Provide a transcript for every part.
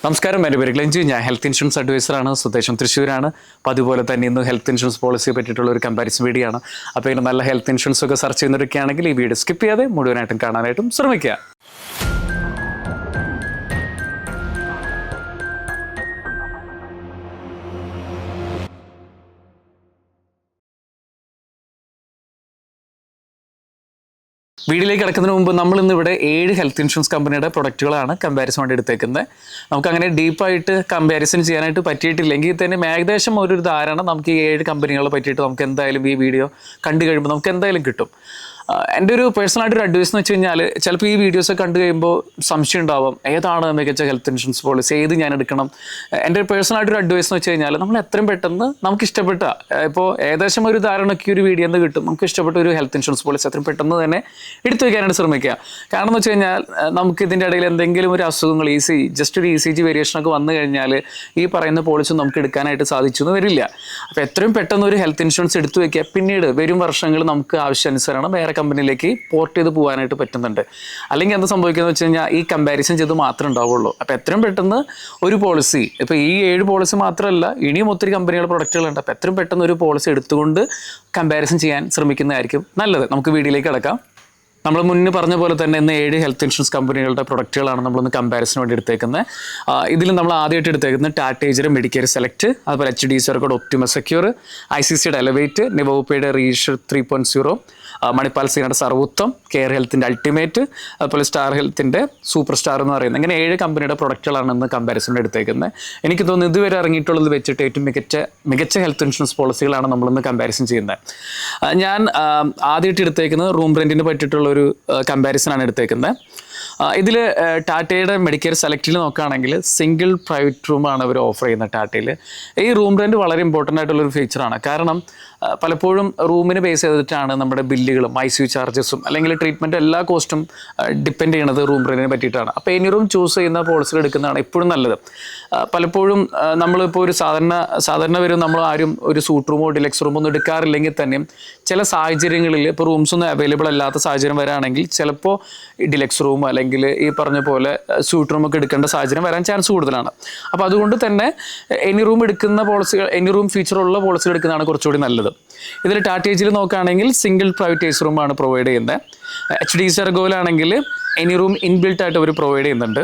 നമസ്കാരം, എൻ്റെ പേര് ഗ്ലെഞ്ചി. ഞാൻ ഹെൽത്ത് ഇൻഷുറൻസ് അഡ്വൈസറാണ്. സ്വദേശം തൃശ്ശൂരാണ്. അപ്പോൾ അതുപോലെ തന്നെ ഇന്ന് ഹെൽത്ത് ഇൻഷുറൻസ് പോളിസിയെ പറ്റിയിട്ടുള്ള ഒരു കമ്പാരിസൺ വീഡിയോ ആണ്. അപ്പോൾ ഇങ്ങനെ നല്ല ഹെൽത്ത് ഇൻഷുറൻസ് ഒക്കെ സെർച്ച് ചെയ്യുന്നവരൊക്കെയാണെങ്കിൽ ഈ വീഡിയോ സ്കിപ്പ് ചെയ്യാതെ മുഴുവനായിട്ടും കാണാനായിട്ടും ശ്രമിക്കുക. വീഡിയോയിലേക്ക് കിടക്കുന്നതിന് മുമ്പ് നമ്മൾ ഇന്ന് ഇവിടെ 7 ഹെൽത്ത് ഇൻഷുറൻസ് കമ്പനിയുടെ പ്രൊഡക്റ്റുകളാണ് കമ്പാരിസൺ വേണ്ടി എടുത്തേക്കുന്നത്. നമുക്കങ്ങനെ ഡീപ്പായിട്ട് കമ്പാരിസൺ ചെയ്യാനായിട്ട് പറ്റിയിട്ടില്ലെങ്കിൽ തന്നെ ഏകദേശം ഒരു ധാരണ നമുക്ക് ഈ 7 കമ്പനികളെ പറ്റിയിട്ട് നമുക്ക് എന്തായാലും ഈ വീഡിയോ കണ്ടു കഴിയുമ്പോൾ നമുക്ക് എന്തായാലും കിട്ടും. എൻ്റെ ഒരു പേഴ്സണലായിട്ടൊരു അഡ്വൈസ് എന്ന് വെച്ച് കഴിഞ്ഞാൽ, ചിലപ്പോൾ ഈ വീഡിയോസ് കണ്ടു കഴിയുമ്പോൾ സംശയം ഉണ്ടാവും, ഏതാണ് മികച്ച ഹെൽത്ത് ഇൻഷുറൻസ് പോളിസി, ഏത് ഞാൻ എടുക്കണം. എൻ്റെ പേഴ്സണലായിട്ടൊരു അഡ്വൈസ് എന്ന് വെച്ച് കഴിഞ്ഞാൽ, നമ്മൾ എത്രയും പെട്ടെന്ന് നമുക്ക് ഇഷ്ടപ്പെട്ട, ഇപ്പോൾ ഏകദേശം ഒരു ധാരണയ്ക്ക് ഒരു വീഡിയോ എന്ന് കിട്ടും, നമുക്ക് ഇഷ്ടപ്പെട്ട ഒരു ഹെൽത്ത് ഇൻഷുറൻസ് പോളിസി എത്രയും പെട്ടെന്ന് തന്നെ എടുത്തു വയ്ക്കാനായിട്ട് ശ്രമിക്കുക. കാരണം എന്ന് വെച്ച് കഴിഞ്ഞാൽ, നമുക്ക് ഇതിൻ്റെ ഇടയിൽ എന്തെങ്കിലും ഒരു അസുഖങ്ങൾ ജസ്റ്റ് ഒരു ECG വേരിയേഷനൊക്കെ വന്നു കഴിഞ്ഞാൽ ഈ പറയുന്ന പോളിസി നമുക്ക് എടുക്കാനായിട്ട് സാധിച്ചു എന്ന് വരില്ല. അപ്പോൾ എത്രയും പെട്ടെന്ന് ഒരു ഹെൽത്ത് ഇൻഷുറൻസ് എടുത്തു വയ്ക്കുക. പിന്നീട് വരും വർഷങ്ങൾ നമുക്ക് ആവശ്യാനുസരണം വേറെ കമ്പനിയിലേക്ക് പോർട്ട് ചെയ്ത് പോകാനായിട്ട് പറ്റുന്നുണ്ട്. അല്ലെങ്കിൽ എന്താ സംഭവിക്കുന്നത് വെച്ച് കഴിഞ്ഞാൽ, ഈ കമ്പാരിസൺ ചെയ്ത് മാത്രമേ ഉണ്ടാവുള്ളൂ. അപ്പോൾ എത്രയും പെട്ടെന്ന് ഒരു പോളിസി, ഇപ്പോൾ ഈ 7 പോളിസി മാത്രമല്ല, ഇനിയും ഒത്തിരി കമ്പനികളുടെ പ്രൊഡക്റ്റുകളുണ്ട്. അപ്പോൾ എത്രയും പെട്ടെന്ന് ഒരു പോളിസി എടുത്തുകൊണ്ട് കമ്പാരിസൺ ചെയ്യാൻ ശ്രമിക്കുന്നതായിരിക്കും നല്ലത്. നമുക്ക് വീഡിയോയിലേക്ക് കിടക്കാം. നമ്മൾ മുന്നേ പറഞ്ഞ പോലെ തന്നെ ഇന്ന് 7 ഹെൽത്ത് ഇൻഷുറൻസ് കമ്പനികളുടെ പ്രൊഡക്റ്റുകളാണ് നമ്മളൊന്ന് കമ്പാരിസൺ വേണ്ടി എടുത്തേക്കുന്നത്. ഇതിൽ നമ്മൾ ആദ്യമായിട്ട് എടുത്തേക്കുന്നത് ടാറ്റേജർ മെഡിക്കെയർ സെലക്ട്, അതുപോലെ HDFC ERGO ഒപ്റ്റിമസ് സെക്യൂർ, ICICIയുടെ എലവേറ്റ്, നിവോപ്പയുടെ റീഷർ 3.0, മണിപ്പാൽ സീനയുടെ സർവോത്തം, കെയർ ഹെൽത്തിൻ്റെ അൾട്ടിമേറ്റ്, അതുപോലെ സ്റ്റാർ ഹെൽത്തിൻ്റെ സൂപ്പർ സ്റ്റാർ എന്ന് പറയുന്നത്, ഇങ്ങനെ 7 കമ്പനിയുടെ പ്രൊഡക്റ്റുകളാണ് ഇന്ന് കമ്പാരിസൺ എടുത്തേക്കുന്നത്. എനിക്ക് തോന്നുന്നു ഇതുവരെ ഇറങ്ങിയിട്ടുള്ളത് വെച്ചിട്ട് ഏറ്റവും മികച്ച ഹെൽത്ത് ഇൻഷുറൻസ് പോളിസികളാണ് നമ്മളിന്ന് കമ്പാരിസൺ ചെയ്യുന്നത്. ഞാൻ ആദ്യമായിട്ട് എടുത്തേക്കുന്നത് റൂം റെൻറ്റിന് പറ്റിയിട്ടുള്ള ഒരു കമ്പാരിസൺ ആണ് എടുത്തേക്കുന്നത്. ഇതിൽ ടാറ്റയുടെ മെഡിക്കെയർ സെലക്റ്റിൽ നോക്കുകയാണെങ്കിൽ സിംഗിൾ പ്രൈവറ്റ് റൂമാണ് അവർ ഓഫർ ചെയ്യുന്നത്. ടാറ്റയിൽ ഈ റൂം റെൻറ്റ് വളരെ ഇമ്പോർട്ടൻ്റ് ആയിട്ടുള്ളൊരു ഫീച്ചറാണ്. കാരണം പലപ്പോഴും റൂമിന് ബേസ് ചെയ്തിട്ടാണ് നമ്മുടെ ബില്ലുകളും ICU ചാർജസും അല്ലെങ്കിൽ ട്രീറ്റ്മെൻറ്റ് എല്ലാ കോസ്റ്റും ഡിപ്പെൻഡ് ചെയ്യുന്നത് റൂം റെൻറ്റിനെ പറ്റിയിട്ടാണ്. അപ്പോൾ എനി റൂം ചൂസ് ചെയ്യുന്ന പോളിസികൾ എടുക്കുന്നതാണ് എപ്പോഴും നല്ലത്. പലപ്പോഴും നമ്മളിപ്പോൾ ഒരു സാധാരണ വരും, നമ്മൾ ആരും ഒരു സൂട്ട് റൂമോ ഡിലക്സ് റൂമോ ഒന്നും എടുക്കാറില്ലെങ്കിൽ തന്നെയും ചില സാഹചര്യങ്ങളിൽ ഇപ്പോൾ റൂംസ് ഒന്നും അവൈലബിൾ അല്ലാത്ത സാഹചര്യം വരാണെങ്കിൽ ചിലപ്പോൾ ഡിലക്സ് റൂം അല്ലെങ്കിൽ ഈ പറഞ്ഞ പോലെ സ്യൂട്ട് റൂമൊക്കെ എടുക്കേണ്ട സാഹചര്യം വരാൻ ചാൻസ് കൂടുതലാണ്. അപ്പോൾ അതുകൊണ്ട് തന്നെ എനി റൂം എടുക്കുന്ന പോളിസികൾ, എനി റൂം ഫീച്ചറുള്ള പോളിസികൾ എടുക്കുന്നതാണ് കുറച്ചുകൂടി നല്ലത്. ഇതിൽ ടാറ്റേജിൽ നോക്കുകയാണെങ്കിൽ സിംഗിൾ പ്രൈവറ്റ് AC റൂമാണ് പ്രൊവൈഡ് ചെയ്യുന്നത്. HDFC ERGOയിലാണെങ്കിൽ എനി റൂം ഇൻബിൽട്ട് ആയിട്ട് അവർ പ്രൊവൈഡ് ചെയ്യുന്നുണ്ട്.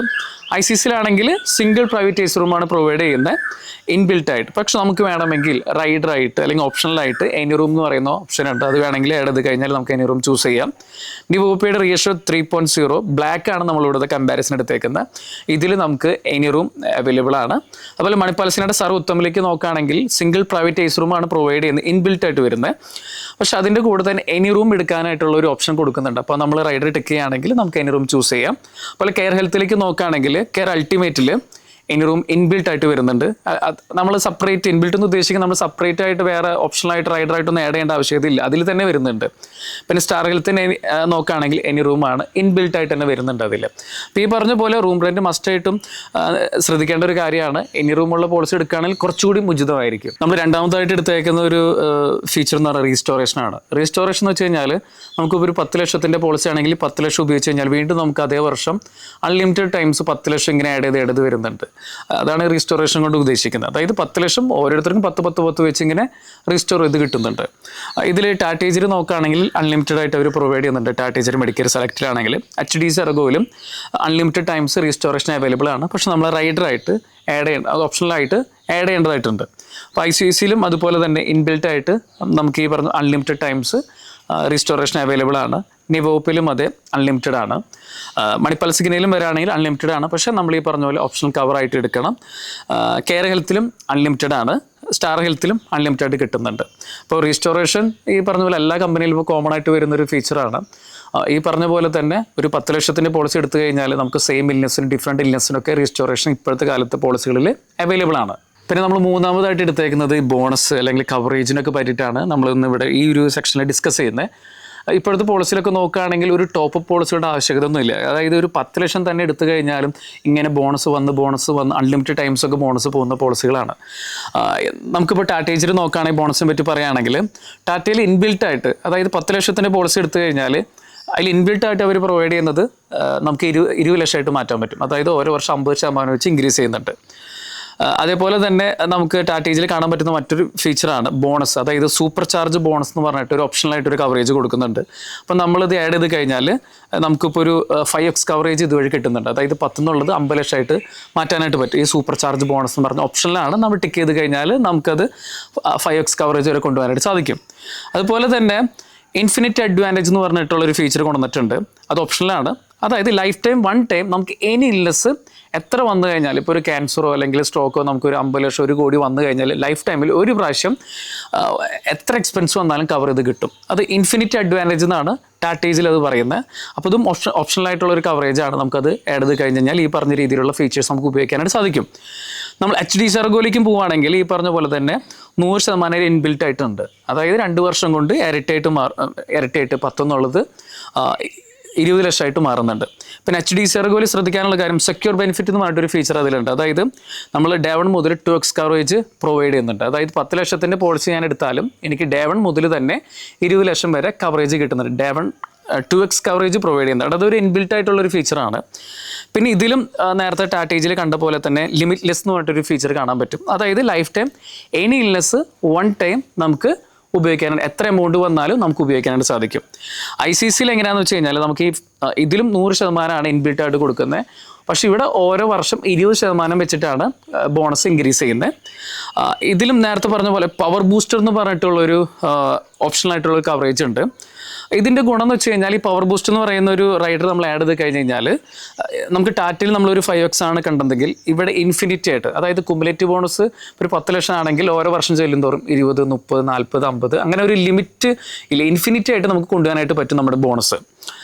ICICIയിലാണെങ്കിൽ സിംഗിൾ പ്രൈവറ്റ് AC റൂമാണ് പ്രൊവൈഡ് ചെയ്യുന്നത് ഇൻബിൽട്ട് ആയിട്ട്. പക്ഷെ നമുക്ക് വേണമെങ്കിൽ റൈഡറായിട്ട് അല്ലെങ്കിൽ ഓപ്ഷണലായിട്ട് എനി റൂം എന്ന് പറയുന്ന ഓപ്ഷൻ ഉണ്ട്. അത് വേണമെങ്കിൽ ആഡ് ചെയ്ത് കഴിഞ്ഞാൽ നമുക്ക് എനി റൂം ചൂസ് ചെയ്യാം. നിവോപ്പയുടെ റീഷർ 3.0 ബ്ലാക്ക് ആണ് നമ്മളിവിടുത്തെ കമ്പാരിസൺ എടുത്തേക്കുന്നത്. ഇതിൽ നമുക്ക് എനി റൂം അവൈലബിൾ ആണ്. അതുപോലെ മണിപ്പാൽസിനയുടെ സർവോത്തമിലേക്ക് നോക്കുകയാണെങ്കിൽ സിംഗിൾ പ്രൈവറ്റ് AC റൂമാണ് പ്രൊവൈഡ് ചെയ്യുന്നത് ഇൻബിൽട്ട് ആയിട്ട് വരുന്നത്. പക്ഷെ അതിൻ്റെ കൂടെ തന്നെ എനി റൂം എടുക്കാനായിട്ടുള്ള ഒരു ഓപ്ഷൻ കൊടുക്കുന്നുണ്ട്. അപ്പോൾ നമ്മൾ റൈഡർ ടിക്ക് ചെയ്യുകയാണെങ്കിൽ നമുക്ക് എനി റൂം ചൂസ് ചെയ്യാം. അതുപോലെ കെയർ ഹെൽത്തിലേക്ക് നോക്കുകയാണെങ്കിൽ കെയർ അൾട്ടിമേറ്റിൽ എനി റൂം ഇൻബിൽട്ട് ആയിട്ട് വരുന്നുണ്ട്. നമ്മൾ സെപ്പറേറ്റ് ഇൻബിൽട്ട് എന്ന് ഉദ്ദേശിക്കുന്നത് നമ്മൾ സെപ്പറേറ്റ് ആയിട്ട് വേറെ ഓപ്ഷണലായിട്ട് റൈഡറായിട്ടൊന്നും ആഡ് ചെയ്യേണ്ട ആവശ്യമില്ല, അതിൽ തന്നെ വരുന്നുണ്ട്. പിന്നെ സ്റ്റാർ ഹെൽത്തിന് നോക്കുകയാണെങ്കിൽ എനി റൂമാണ് ഇൻബിൽട്ട് ആയിട്ട് തന്നെ വരുന്നുണ്ട് അതിൽ. അപ്പോൾ ഈ പറഞ്ഞ പോലെ റൂം റെൻറ്റ് മസ്റ്റായിട്ടും ശ്രദ്ധിക്കേണ്ട ഒരു കാര്യമാണ്. എനി റൂമുള്ള പോളിസി എടുക്കുകയാണെങ്കിൽ കുറച്ചുകൂടി ഉചിതമായിരിക്കും. നമ്മൾ രണ്ടാമതായിട്ട് എടുത്തേക്കുന്ന ഒരു ഫീച്ചർ എന്ന് പറയുന്നത് റീസ്റ്റോറേഷനാണ്. റീസ്റ്റോറേഷൻ എന്ന് വെച്ച് കഴിഞ്ഞാൽ നമുക്കിപ്പോൾ ഒരു 10 ലക്ഷത്തിൻ്റെ പോളിസി ആണെങ്കിൽ 10 ലക്ഷം ഉപയോഗിച്ച് കഴിഞ്ഞാൽ വീണ്ടും നമുക്ക് അതേ വർഷം അൺലിമിറ്റഡ് ടൈംസ് 10 ലക്ഷം ഇങ്ങനെ ആഡ് ചെയ്ത് വരുന്നുണ്ട്. അതാണ് റീസ്റ്റോറേഷൻ കൊണ്ട് ഉദ്ദേശിക്കുന്നത്. അതായത് 10 ലക്ഷം ഓരോരുത്തർക്കും 10 വെച്ച് ഇങ്ങനെ റീസ്റ്റോർ ചെയ്ത് കിട്ടുന്നുണ്ട്. ഇതിൽ ടാറ്റേജിൽ നോക്കുകയാണെങ്കിൽ അൺലിമിറ്റഡ് ആയിട്ട് അവർ പ്രൊവൈഡ് ചെയ്യുന്നുണ്ട്. ടാറ്റേജർ മെഡിക്കെയർ സെലക്റ്റിലാണെങ്കിൽ HDFC ERGOയിലും അൺലിമിറ്റഡ് ടൈംസ് റീസ്റ്റോറേഷൻ അവൈലബിൾ ആണ്. പക്ഷെ നമ്മൾ റൈഡറായിട്ട് അത് ഓപ്ഷണലായിട്ട് ആഡ് ചെയ്യേണ്ടതായിട്ടുണ്ട്. അപ്പോൾ ICICIയിലും അതുപോലെ തന്നെ ഇൻബിൽട്ട് ആയിട്ട് നമുക്ക് ഈ പറഞ്ഞ അൺലിമിറ്റഡ് ടൈംസ് റീസ്റ്റോറേഷൻ അവൈലബിൾ ആണ്. നിവോപ്പിലും അതെ അൺലിമിറ്റഡ് ആണ്. മണിപ്പാൽ സിഗ്നയിലും വരാണെങ്കിൽ അൺലിമിറ്റഡ് ആണ്. പക്ഷേ നമ്മൾ ഈ പറഞ്ഞ പോലെ ഓപ്ഷണൽ കവറായിട്ട് എടുക്കണം. കെയർ ഹെൽത്തിലും അൺലിമിറ്റഡ് ആണ്. സ്റ്റാർ ഹെൽത്തിലും അൺലിമിറ്റഡ് ആയിട്ട് കിട്ടുന്നുണ്ട്. അപ്പോൾ റീസ്റ്റോറേഷൻ ഈ പറഞ്ഞ പോലെ എല്ലാ കമ്പനിയിലും ഇപ്പോൾ കോമൺ ആയിട്ട് വരുന്നൊരു ഫീച്ചറാണ്. ഈ പറഞ്ഞ പോലെ തന്നെ ഒരു 10 ലക്ഷത്തിൻ്റെ പോളിസി എടുത്തു കഴിഞ്ഞാൽ നമുക്ക് സെയിം ഇൽനെസ്സിനും ഡിഫറെൻറ്റ് ഇൽനെസ്സിനൊക്കെ റീസ്റ്റോറേഷൻ ഇപ്പോഴത്തെ കാലത്തെ പോളിസികളിൽ അവൈലബിൾ ആണ്. പിന്നെ നമ്മൾ മൂന്നാമതായിട്ട് എടുത്തേക്കുന്നത് ബോണസ് അല്ലെങ്കിൽ കവറേജിനൊക്കെ പറ്റിയിട്ടാണ് നമ്മളിന്ന് ഇവിടെ ഈ ഒരു സെക്ഷനിൽ ഡിസ്കസ് ചെയ്യുന്നത്. ഇപ്പോഴത്തെ പോളിസിയിലൊക്കെ നോക്കുകയാണെങ്കിൽ ഒരു ടോപ്പ് അപ്പ് പോളിസിയുടെ ആവശ്യകത ഒന്നുമില്ല. അതായത് ഒരു 10 ലക്ഷം തന്നെ എടുത്തു കഴിഞ്ഞാലും ഇങ്ങനെ ബോണസ് വന്ന് അൺലിമിറ്റഡ് ടൈംസ് ഒക്കെ ബോണസ് പോകുന്ന പോളിസികളാണ്. നമുക്കിപ്പോൾ ടാറ്റേജിൽ നോക്കുകയാണെങ്കിൽ ബോണസിനെ പറ്റി പറയുകയാണെങ്കിൽ ടാറ്റയിൽ ഇൻബിൽട്ട് ആയിട്ട്, അതായത് 10 ലക്ഷത്തിൻ്റെ പോളിസി എടുത്തു കഴിഞ്ഞാൽ അതിൽ ഇൻബിൽട്ട് ആയിട്ട് അവർ പ്രൊവൈഡ് ചെയ്യുന്നത് നമുക്ക് 20 ലക്ഷമായിട്ട് മാറ്റാൻ പറ്റും. അതായത് ഓരോ വർഷം 50% വെച്ച് ഇൻക്രീസ് ചെയ്യുന്നുണ്ട്. അതേപോലെ തന്നെ നമുക്ക് ടാറ്റേജിൽ കാണാൻ പറ്റുന്ന മറ്റൊരു ഫീച്ചറാണ് ബോണസ്. അതായത് സൂപ്പർ ചാർജ് ബോണസ് എന്ന് പറഞ്ഞിട്ട് ഒരു ഓപ്ഷണലായിട്ട് ഒരു കവറേജ് കൊടുക്കുന്നുണ്ട്. അപ്പം നമ്മളിത് ആഡ് ചെയ്ത് കഴിഞ്ഞാൽ നമുക്കിപ്പോൾ ഒരു 5x കവറേജ് ഇതുവഴി കിട്ടുന്നുണ്ട്. അതായത് 10 എന്നുള്ളത് 50 ലക്ഷമായിട്ട് മാറ്റാനായിട്ട് പറ്റും. ഈ സൂപ്പർ ചാർജ് ബോണസ് എന്ന് പറഞ്ഞ ഓപ്ഷനിലാണ് നമ്മൾ ടിക്ക് ചെയ്ത് കഴിഞ്ഞാൽ നമുക്കത് 5x കവറേജ് വരെ കൊണ്ടുപോകാനായിട്ട് സാധിക്കും. അതുപോലെ തന്നെ ഇൻഫിനിറ്റ് അഡ്വാൻറ്റേജ് എന്ന് പറഞ്ഞിട്ടുള്ളൊരു ഫീച്ചർ കൊണ്ടുവന്നിട്ടുണ്ട്. അത് ഓപ്ഷനിലാണ്. അതായത് ലൈഫ് ടൈം 1 ടൈം നമുക്ക് എനി ഇൽനെസ് എത്ര വന്നു കഴിഞ്ഞാൽ, ഇപ്പോൾ ഒരു ക്യാൻസറോ അല്ലെങ്കിൽ സ്ട്രോക്കോ നമുക്കൊരു 50 ലക്ഷം 1 കോടി വന്നു കഴിഞ്ഞാൽ ലൈഫ് ടൈമിൽ ഒരു പ്രാവശ്യം എത്ര എക്സ്പെൻസ് വന്നാലും കവർ ചെയ്ത് കിട്ടും. അത് ഇൻഫിനിറ്റ് അഡ്വാൻറ്റേജ് എന്നാണ് ടാറ്റേജിൽ അത് പറയുന്നത്. അപ്പോൾ ഇതും ഓപ്ഷണലായിട്ടുള്ളൊരു കവറേജാണ്. നമുക്കത് ആഡ് ചെയ്ത് കഴിഞ്ഞ് കഴിഞ്ഞാൽ ഈ പറഞ്ഞ രീതിയിലുള്ള ഫീച്ചേഴ്സ് നമുക്ക് ഉപയോഗിക്കാനായിട്ട് സാധിക്കും. നമ്മൾ HDC Ergoയിലേക്കും പോവുകയാണെങ്കിൽ ഈ പറഞ്ഞ പോലെ തന്നെ 100% ഇൻബിൽറ്റ് ആയിട്ടുണ്ട്. അതായത് 2 വർഷം കൊണ്ട് ഇരട്ടിയായിട്ട് 10 എന്നുള്ളത് 20 ലക്ഷമായിട്ട് മാറുന്നുണ്ട്. പിന്നെ HDC Ergoയിൽ ശ്രദ്ധിക്കാനുള്ള കാര്യം സെക്യൂർ ബെനിഫിറ്റ് എന്ന് പറഞ്ഞിട്ടൊരു ഫീച്ചർ അതിലുണ്ട്. അതായത് നമ്മൾ ഡേ 1 മുതൽ 2x കവറേജ് പ്രൊവൈഡ് ചെയ്യുന്നുണ്ട്. അതായത് 10 ലക്ഷത്തിൻ്റെ പോളിസി ഞാൻ എടുത്താലും എനിക്ക് ഡേ 1 മുതൽ തന്നെ 20 ലക്ഷം വരെ കവറേജ് കിട്ടുന്നുണ്ട്. ഡേ 1 2x കവറേജ് പ്രൊവൈഡ് ചെയ്യുന്നുണ്ട്. അതൊരു ഇൻബിൽറ്റ് ആയിട്ടുള്ളൊരു ഫീച്ചറാണ്. പിന്നെ ഇതിലും നേരത്തെ ടാറ്റേജിൽ കണ്ട പോലെ തന്നെ ലിമിറ്റ്ലെസ് എന്ന് പറഞ്ഞിട്ടൊരു ഫീച്ചർ കാണാൻ പറ്റും. അതായത് life time any illness 1 time നമുക്ക് ഉപയോഗിക്കാനായിട്ട് എത്ര എമൗണ്ട് വന്നാലും നമുക്ക് ഉപയോഗിക്കാനായിട്ട് സാധിക്കും. ICCയിൽ എങ്ങനെയാണെന്ന് വെച്ച് കഴിഞ്ഞാൽ നമുക്ക് ഈ ഇതിലും 100% ഇൻബിൽറ്റ് ആയിട്ട് കൊടുക്കുന്നത്. പക്ഷേ ഇവിടെ ഓരോ വർഷം 20% വെച്ചിട്ടാണ് ബോണസ് ഇൻക്രീസ് ചെയ്യുന്നത്. ഇതിലും നേരത്തെ പറഞ്ഞ പോലെ പവർ ബൂസ്റ്റർ എന്ന് പറഞ്ഞിട്ടുള്ളൊരു ഓപ്ഷണലായിട്ടുള്ളൊരു കവറേജ് ഉണ്ട്. ഇതിൻ്റെ ഗുണം എന്ന് വെച്ച് കഴിഞ്ഞാൽ ഈ പവർ ബൂസ്റ്റ് എന്ന് പറയുന്ന ഒരു റൈഡർ നമ്മൾ ആഡ് ചെയ്ത് കഴിഞ്ഞ് കഴിഞ്ഞാൽ നമുക്ക് ടാറ്റയിൽ നമ്മളൊരു 5x ആണ് കണ്ടെങ്കിൽ ഇവിടെ ഇൻഫിനിറ്റി ആയിട്ട്, അതായത് കുമുലേറ്റീവ് ബോണസ് ഒരു 10 ലക്ഷം ആണെങ്കിൽ ഓരോ വർഷം ചെല്ലും തോറും 20, 30, 40, 50 അങ്ങനെ ഒരു ലിമിറ്റ് ഇല്ല, ഇൻഫിനിറ്റി ആയിട്ട് നമുക്ക് കൊണ്ടുപോകാനായിട്ട് പറ്റും നമ്മുടെ ബോണസ്.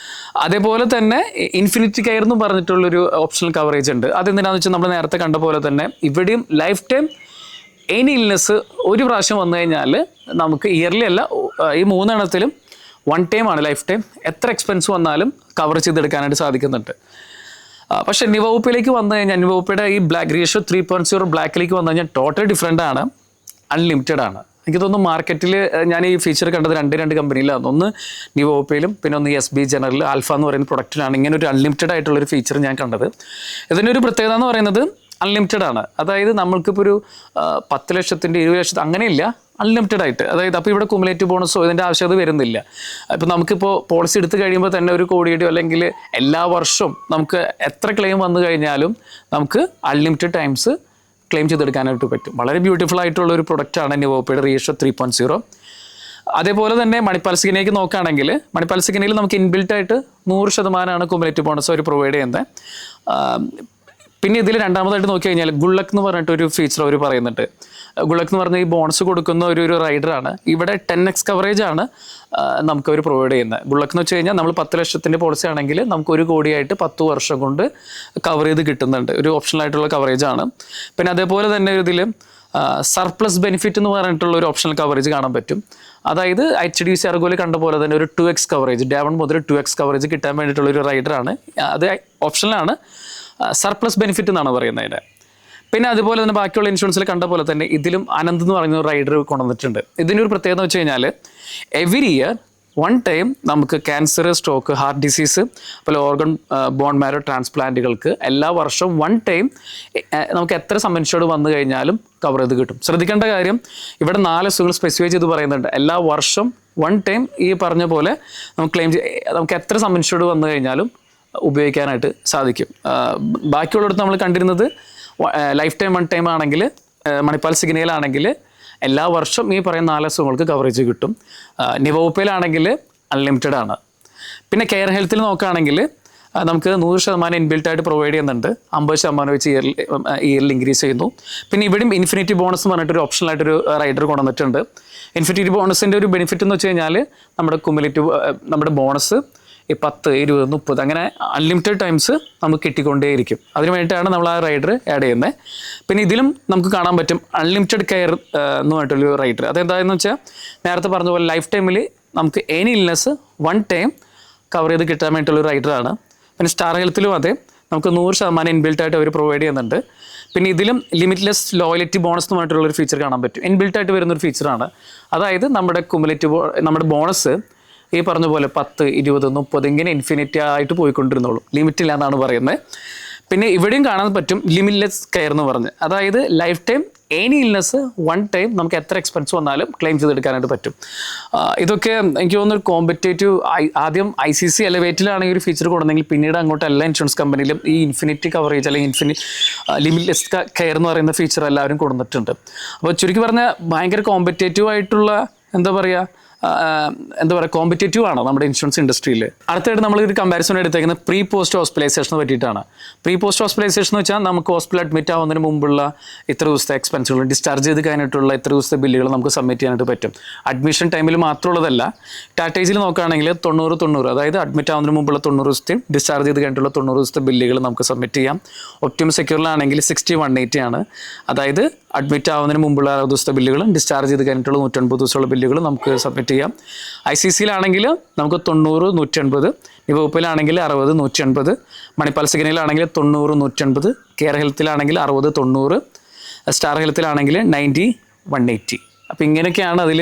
അതേപോലെ തന്നെ ഇൻഫിനിറ്റി കെയർ എന്ന് പറഞ്ഞിട്ടുള്ളൊരു ഓപ്ഷണൽ കവറേജ് ഉണ്ട്. അതെന്തിനാണെന്ന് വെച്ചാൽ നമ്മൾ നേരത്തെ കണ്ട പോലെ തന്നെ ഇവിടെയും ലൈഫ് ടൈം എനി ഇൽനെസ് ഒരു പ്രാവശ്യം വന്നു കഴിഞ്ഞാൽ നമുക്ക് ഇയർലി അല്ല, ഈ 3 എണ്ണത്തിലും 1 ടൈമാണ് ലൈഫ് ടൈം. എത്ര എക്സ്പെൻസ് വന്നാലും കവർ ചെയ്തെടുക്കാനായിട്ട് സാധിക്കുന്നുണ്ട്. പക്ഷേ നിവോപ്പയിലേക്ക് വന്നു കഴിഞ്ഞാൽ നിവോപ്പയുടെ ഈ ബ്ലാക്ക് റേഷ്യോ 3.0 ബ്ലാക്കിലേക്ക് വന്നു കഴിഞ്ഞാൽ ടോട്ടൽ ഡിഫറെൻ്റ് ആണ്, അൺലിമിറ്റഡ് ആണ്. എനിക്ക് തോന്നുന്നു മാർക്കറ്റിൽ ഞാൻ ഈ ഫീച്ചർ കണ്ടത് രണ്ട് കമ്പനിയിലാണ്. ഒന്ന് നിവോപ്പയിലും പിന്നെ ഒന്ന് SB ജനറൽ ആൽഫ എന്ന് പറയുന്ന പ്രൊഡക്റ്റിലാണ് ഇങ്ങനെ ഒരു അൺലിമിറ്റഡ് ആയിട്ടുള്ളൊരു ഫീച്ചർ ഞാൻ കണ്ടത്. ഇതിൻ്റെ ഒരു പ്രത്യേകത എന്ന് പറയുന്നത് അൺലിമിറ്റഡ് ആണ്. അതായത് നമ്മൾക്കിപ്പോൾ ഒരു 10 ലക്ഷത്തിൻ്റെ 20 ലക്ഷത്തിൽ അങ്ങനെയില്ല, അൺലിമിറ്റഡ് ആയിട്ട്. അതായത് അപ്പോൾ ഇവിടെ കുമുലേറ്റീവ് ബോണസോ ഇതിൻ്റെ ആവശ്യകത വരുന്നില്ല. ഇപ്പോൾ നമുക്കിപ്പോൾ പോളിസി എടുത്തു കഴിയുമ്പോൾ തന്നെ 1 കോടിയുടെയോ അല്ലെങ്കിൽ എല്ലാ വർഷവും നമുക്ക് എത്ര ക്ലെയിം വന്നു കഴിഞ്ഞാലും നമുക്ക് അൺലിമിറ്റഡ് ടൈംസ് ക്ലെയിം ചെയ്തെടുക്കാനായിട്ട് പറ്റും. വളരെ ബ്യൂട്ടിഫുൾ ആയിട്ടുള്ള ഒരു പ്രൊഡക്റ്റാണ് നിവോപ്പയുടെ റേഷ്യോ 3.0. അതേപോലെ തന്നെ മണിപ്പാൽ സിഗ്നയിലേക്ക് നോക്കുകയാണെങ്കിൽ മണിപ്പാൽ സിഗ്നയിൽ നമുക്ക് ഇൻബിൽറ്റ് ആയിട്ട് 100% കുമുലേറ്റീവ് ബോണസ് അവർ പ്രൊവൈഡ് ചെയ്യുന്നത്. പിന്നെ ഇതിൽ രണ്ടാമതായിട്ട് നോക്കി കഴിഞ്ഞാൽ ഗുള്ളക്ക് എന്ന് പറഞ്ഞിട്ടൊരു ഫീച്ചർ അവർ പറയുന്നുണ്ട്. ഗുള്ളക്ക് എന്ന് പറഞ്ഞാൽ ഈ ബോണസ് കൊടുക്കുന്ന ഒരു റൈഡറാണ്. ഇവിടെ 10x കവറേജ് ആണ് നമുക്ക് അവർ പ്രൊവൈഡ് ചെയ്യുന്നത്. ഗുള്ളക്ക് എന്ന് വെച്ച് കഴിഞ്ഞാൽ നമ്മൾ 10 ലക്ഷത്തിൻ്റെ പോളിസി ആണെങ്കിൽ നമുക്ക് 1 കോടിയായിട്ട് 10 വർഷം കൊണ്ട് കവർ ചെയ്ത് കിട്ടുന്നുണ്ട്. ഒരു ഓപ്ഷണലായിട്ടുള്ള കവറേജ് ആണ്. പിന്നെ അതേപോലെ തന്നെ ഇതിൽ സർപ്ലസ് ബെനിഫിറ്റ് എന്ന് പറഞ്ഞിട്ടുള്ള ഒരു ഓപ്ഷണൽ കവറേജ് കാണാൻ പറ്റും. അതായത് HDC Ergoയിൽ കണ്ട പോലെ തന്നെ ഒരു 2x കവറേജ് ഡേ 1 മുതൽ 2x കവറേജ് കിട്ടാൻ വേണ്ടിയിട്ടുള്ളൊരു റൈഡറാണ്. അത് ഓപ്ഷനിലാണ്, സർപ്ലസ് ബെനിഫിറ്റ് എന്നാണ് പറയുന്നത് അതിൻ്റെ. പിന്നെ അതുപോലെ തന്നെ ബാക്കിയുള്ള ഇൻഷുറൻസിൽ കണ്ട പോലെ തന്നെ ഇതിലും അനന്ത് എന്ന് പറയുന്ന ഒരു റൈഡർ കൊണ്ടുവന്നിട്ടുണ്ട്. ഇതിൻ്റെ ഒരു പ്രത്യേകത എന്ന് വെച്ച് കഴിഞ്ഞാൽ എവറി ഇയർ 1 ടൈം നമുക്ക് ക്യാൻസർ, സ്ട്രോക്ക്, ഹാർട്ട് ഡിസീസ്, അതുപോലെ ഓർഗൺ ബോൺ മാരോ ട്രാൻസ്പ്ലാന്റുകൾക്ക് എല്ലാ വർഷവും 1 ടൈം നമുക്ക് എത്ര സംബന്ധിച്ചോട് വന്നു കഴിഞ്ഞാലും കവർ ചെയ്ത് കിട്ടും. ശ്രദ്ധിക്കേണ്ട കാര്യം ഇവിടെ 4 അസുഖങ്ങൾ സ്പെസിഫൈ ചെയ്ത് പറയുന്നുണ്ട്. എല്ലാ വർഷം 1 ടൈം ഈ പറഞ്ഞ പോലെ നമുക്ക് ക്ലെയിം നമുക്ക് എത്ര സംബന്ധിച്ചോട് വന്നു കഴിഞ്ഞാലും ഉപയോഗിക്കാനായിട്ട് സാധിക്കും. ബാക്കിയുള്ളിടത്ത് നമ്മൾ കണ്ടിരുന്നത് ലൈഫ് ടൈം 1 ടൈം ആണെങ്കിൽ മണിപ്പാൽ സിഗ്നയിലാണെങ്കിൽ എല്ലാ വർഷം ഈ പറയുന്ന 4 അസുഖങ്ങൾക്ക് കവറേജ് കിട്ടും. നിവോപ്പയിലാണെങ്കിൽ അൺലിമിറ്റഡ് ആണ്. പിന്നെ കെയർ ഹെൽത്തിൽ നോക്കുകയാണെങ്കിൽ നമുക്ക് 100% ഇൻബിൽറ്റ് ആയിട്ട് പ്രൊവൈഡ് ചെയ്യുന്നുണ്ട്. 50% വെച്ച് ഇയർലി ഇൻക്രീസ് ചെയ്യുന്നു. പിന്നെ ഇവിടെയും ഇൻഫിനിറ്റി ബോണസ് എന്ന് പറഞ്ഞിട്ടൊരു ഓപ്ഷണലായിട്ടൊരു റൈഡർ കൊണ്ടുവന്നിട്ടുണ്ട്. ഇൻഫിനിറ്റി ബോണസിൻ്റെ ഒരു ബെനിഫിറ്റ് എന്ന് വെച്ച് കഴിഞ്ഞാൽ നമ്മുടെ കുമുലേറ്റീവ് നമ്മുടെ ബോണസ് ഈ 10, 20, 30 അങ്ങനെ അൺലിമിറ്റഡ് ടൈംസ് നമുക്ക് കിട്ടിക്കൊണ്ടേയിരിക്കും. അതിന് വേണ്ടിയിട്ടാണ് നമ്മൾ ആ റൈഡർ ആഡ് ചെയ്യുന്നത്. പിന്നെ ഇതിലും നമുക്ക് കാണാൻ പറ്റും അൺലിമിറ്റഡ് കെയർ എന്ന് പറഞ്ഞിട്ടൊരു റൈഡർ. അതെന്താണെന്ന് വെച്ചാൽ നേരത്തെ പറഞ്ഞ പോലെ ലൈഫ് ടൈമിൽ നമുക്ക് എനി ഇൽനെസ് 1 ടൈം കവർ ചെയ്ത് കിട്ടാൻ വേണ്ടിയിട്ടുള്ളൊരു റൈഡറാണ്. പിന്നെ സ്റ്റാർ ഹെൽത്തിലും അതെ നമുക്ക് 100% ഇൻബിൽറ്റ് ആയിട്ട് അവർ പ്രൊവൈഡ് ചെയ്യുന്നുണ്ട്. പിന്നെ ഇതിലും ലിമിറ്റ്ലെസ് ലോയലിറ്റി ബോണസ് എന്ന് പറഞ്ഞിട്ടുള്ളൊരു ഫീച്ചർ കാണാൻ പറ്റും. ഇൻബിൽറ്റ് ആയിട്ട് വരുന്നൊരു ഫീച്ചറാണ്. അതായത് നമ്മുടെ കുമുലേറ്റീവ് നമ്മുടെ ബോണസ് ഈ പറഞ്ഞ പോലെ 10, 20, 30 ഇങ്ങനെ ഇൻഫിനിറ്റി ആയിട്ട് പോയിക്കൊണ്ടിരുന്നുള്ളൂ, ലിമിറ്റില്ല എന്നാണ് പറയുന്നത്. പിന്നെ ഇവിടെയും കാണാൻ പറ്റും ലിമിറ്റ്ലെസ് കെയർ എന്ന് പറഞ്ഞ്, അതായത് life time any illness one time നമുക്ക് എത്ര എക്സ്പെൻസ് വന്നാലും ക്ലെയിം ചെയ്തെടുക്കാനായിട്ട് പറ്റും. ഇതൊക്കെ എനിക്ക് തോന്നുന്നു കോമ്പറ്റേറ്റീവ് ആദ്യം ICC എലവേറ്റിലാണ് ഈ ഒരു ഫീച്ചർ കൊടുന്നെങ്കിൽ പിന്നീട് അങ്ങോട്ട് എല്ലാ ഇൻഷുറൻസ് കമ്പനിയിലും ഈ ഇൻഫിനിറ്റി കവറേജ് അല്ലെങ്കിൽ ലിമിറ്റ്ലെസ് കെയർ എന്ന് പറയുന്ന ഫീച്ചർ എല്ലാവരും കൊടുത്തിട്ടുണ്ട്. അപ്പോൾ ചുരുക്കി പറഞ്ഞാൽ ഭയങ്കര കോമ്പറ്റേറ്റീവ് ആയിട്ടുള്ള എന്താ പറയുക കോമ്പറ്റേറ്റീവ് ആണ് നമ്മുടെ ഇൻഷുറൻസ് ഇൻഡസ്ട്രിയിൽ. അടുത്തായിട്ട് നമ്മൾ ഒരു കമ്പാരിസൺ എടുത്തേക്കുന്നത് പ്രീ പോസ്റ്റ് ഹോസ്പിറ്റലൈസേഷനെ പറ്റിയിട്ടാണ്. പ്രീ പോസ്റ്റ് ഹോസ്പിറ്റലൈസേഷൻ എന്ന് വെച്ചാൽ നമുക്ക് ഹോസ്പിറ്റൽ അഡ്മിറ്റ് ആവുന്നതിന് മുമ്പുള്ള ഇത്ര ദിവസത്തെ എക്സ്പെൻസുകൾ, ഡിസ്ചാർജ് ചെയ്ത് കഴിഞ്ഞിട്ടുള്ള ഇത്ര ദിവസത്തെ ബില്ലുകൾ നമുക്ക് സബ്മിറ്റ് ചെയ്യാനായിട്ട് പറ്റും. അഡ്മിഷൻ ടൈമിൽ മാത്രമുള്ളതല്ല. ടാറ്റേജിൽ നോക്കുകയാണെങ്കിൽ 90, അതായത് അഡ്മിറ്റ് ആവുന്നതിന് മുമ്പുള്ള 90 ദിവസത്തെയും ഡിസ്ചാർജ് ചെയ്ത് കഴിഞ്ഞിട്ടുള്ള 90 ദിവസത്തെ ബില്ലുകൾ നമുക്ക് സബ്മിറ്റ് ചെയ്യാം. ഒപ്റ്റിമം സെക്യൂറിലാണെങ്കിൽ 60, 180 ആണ്, അതായത് അഡ്മിറ്റ് ആവുന്നതിന് മുമ്പുള്ള 60 ദിവസത്തെ ബില്ലുകളും ഡിസ്ചാർജ് ചെയ്ത് കഴിഞ്ഞിട്ടുള്ള 180 ദിവസമുള്ള ബില്ലുകളും നമുക്ക് സബ്മിറ്റ് ചെയ്യാം. ICCയിലാണെങ്കിൽ നമുക്ക് 90, 180, നിവോപ്പിലാണെങ്കിൽ 60, 180, മണിപ്പാൽ സിഗ്നലിലാണെങ്കിൽ 90, 180, കെയർ ഹെൽത്തിലാണെങ്കിൽ 60, 90, സ്റ്റാർ ഹെൽത്തിലാണെങ്കിൽ 90, 180. അപ്പോൾ ഇങ്ങനെയൊക്കെയാണ് അതിൽ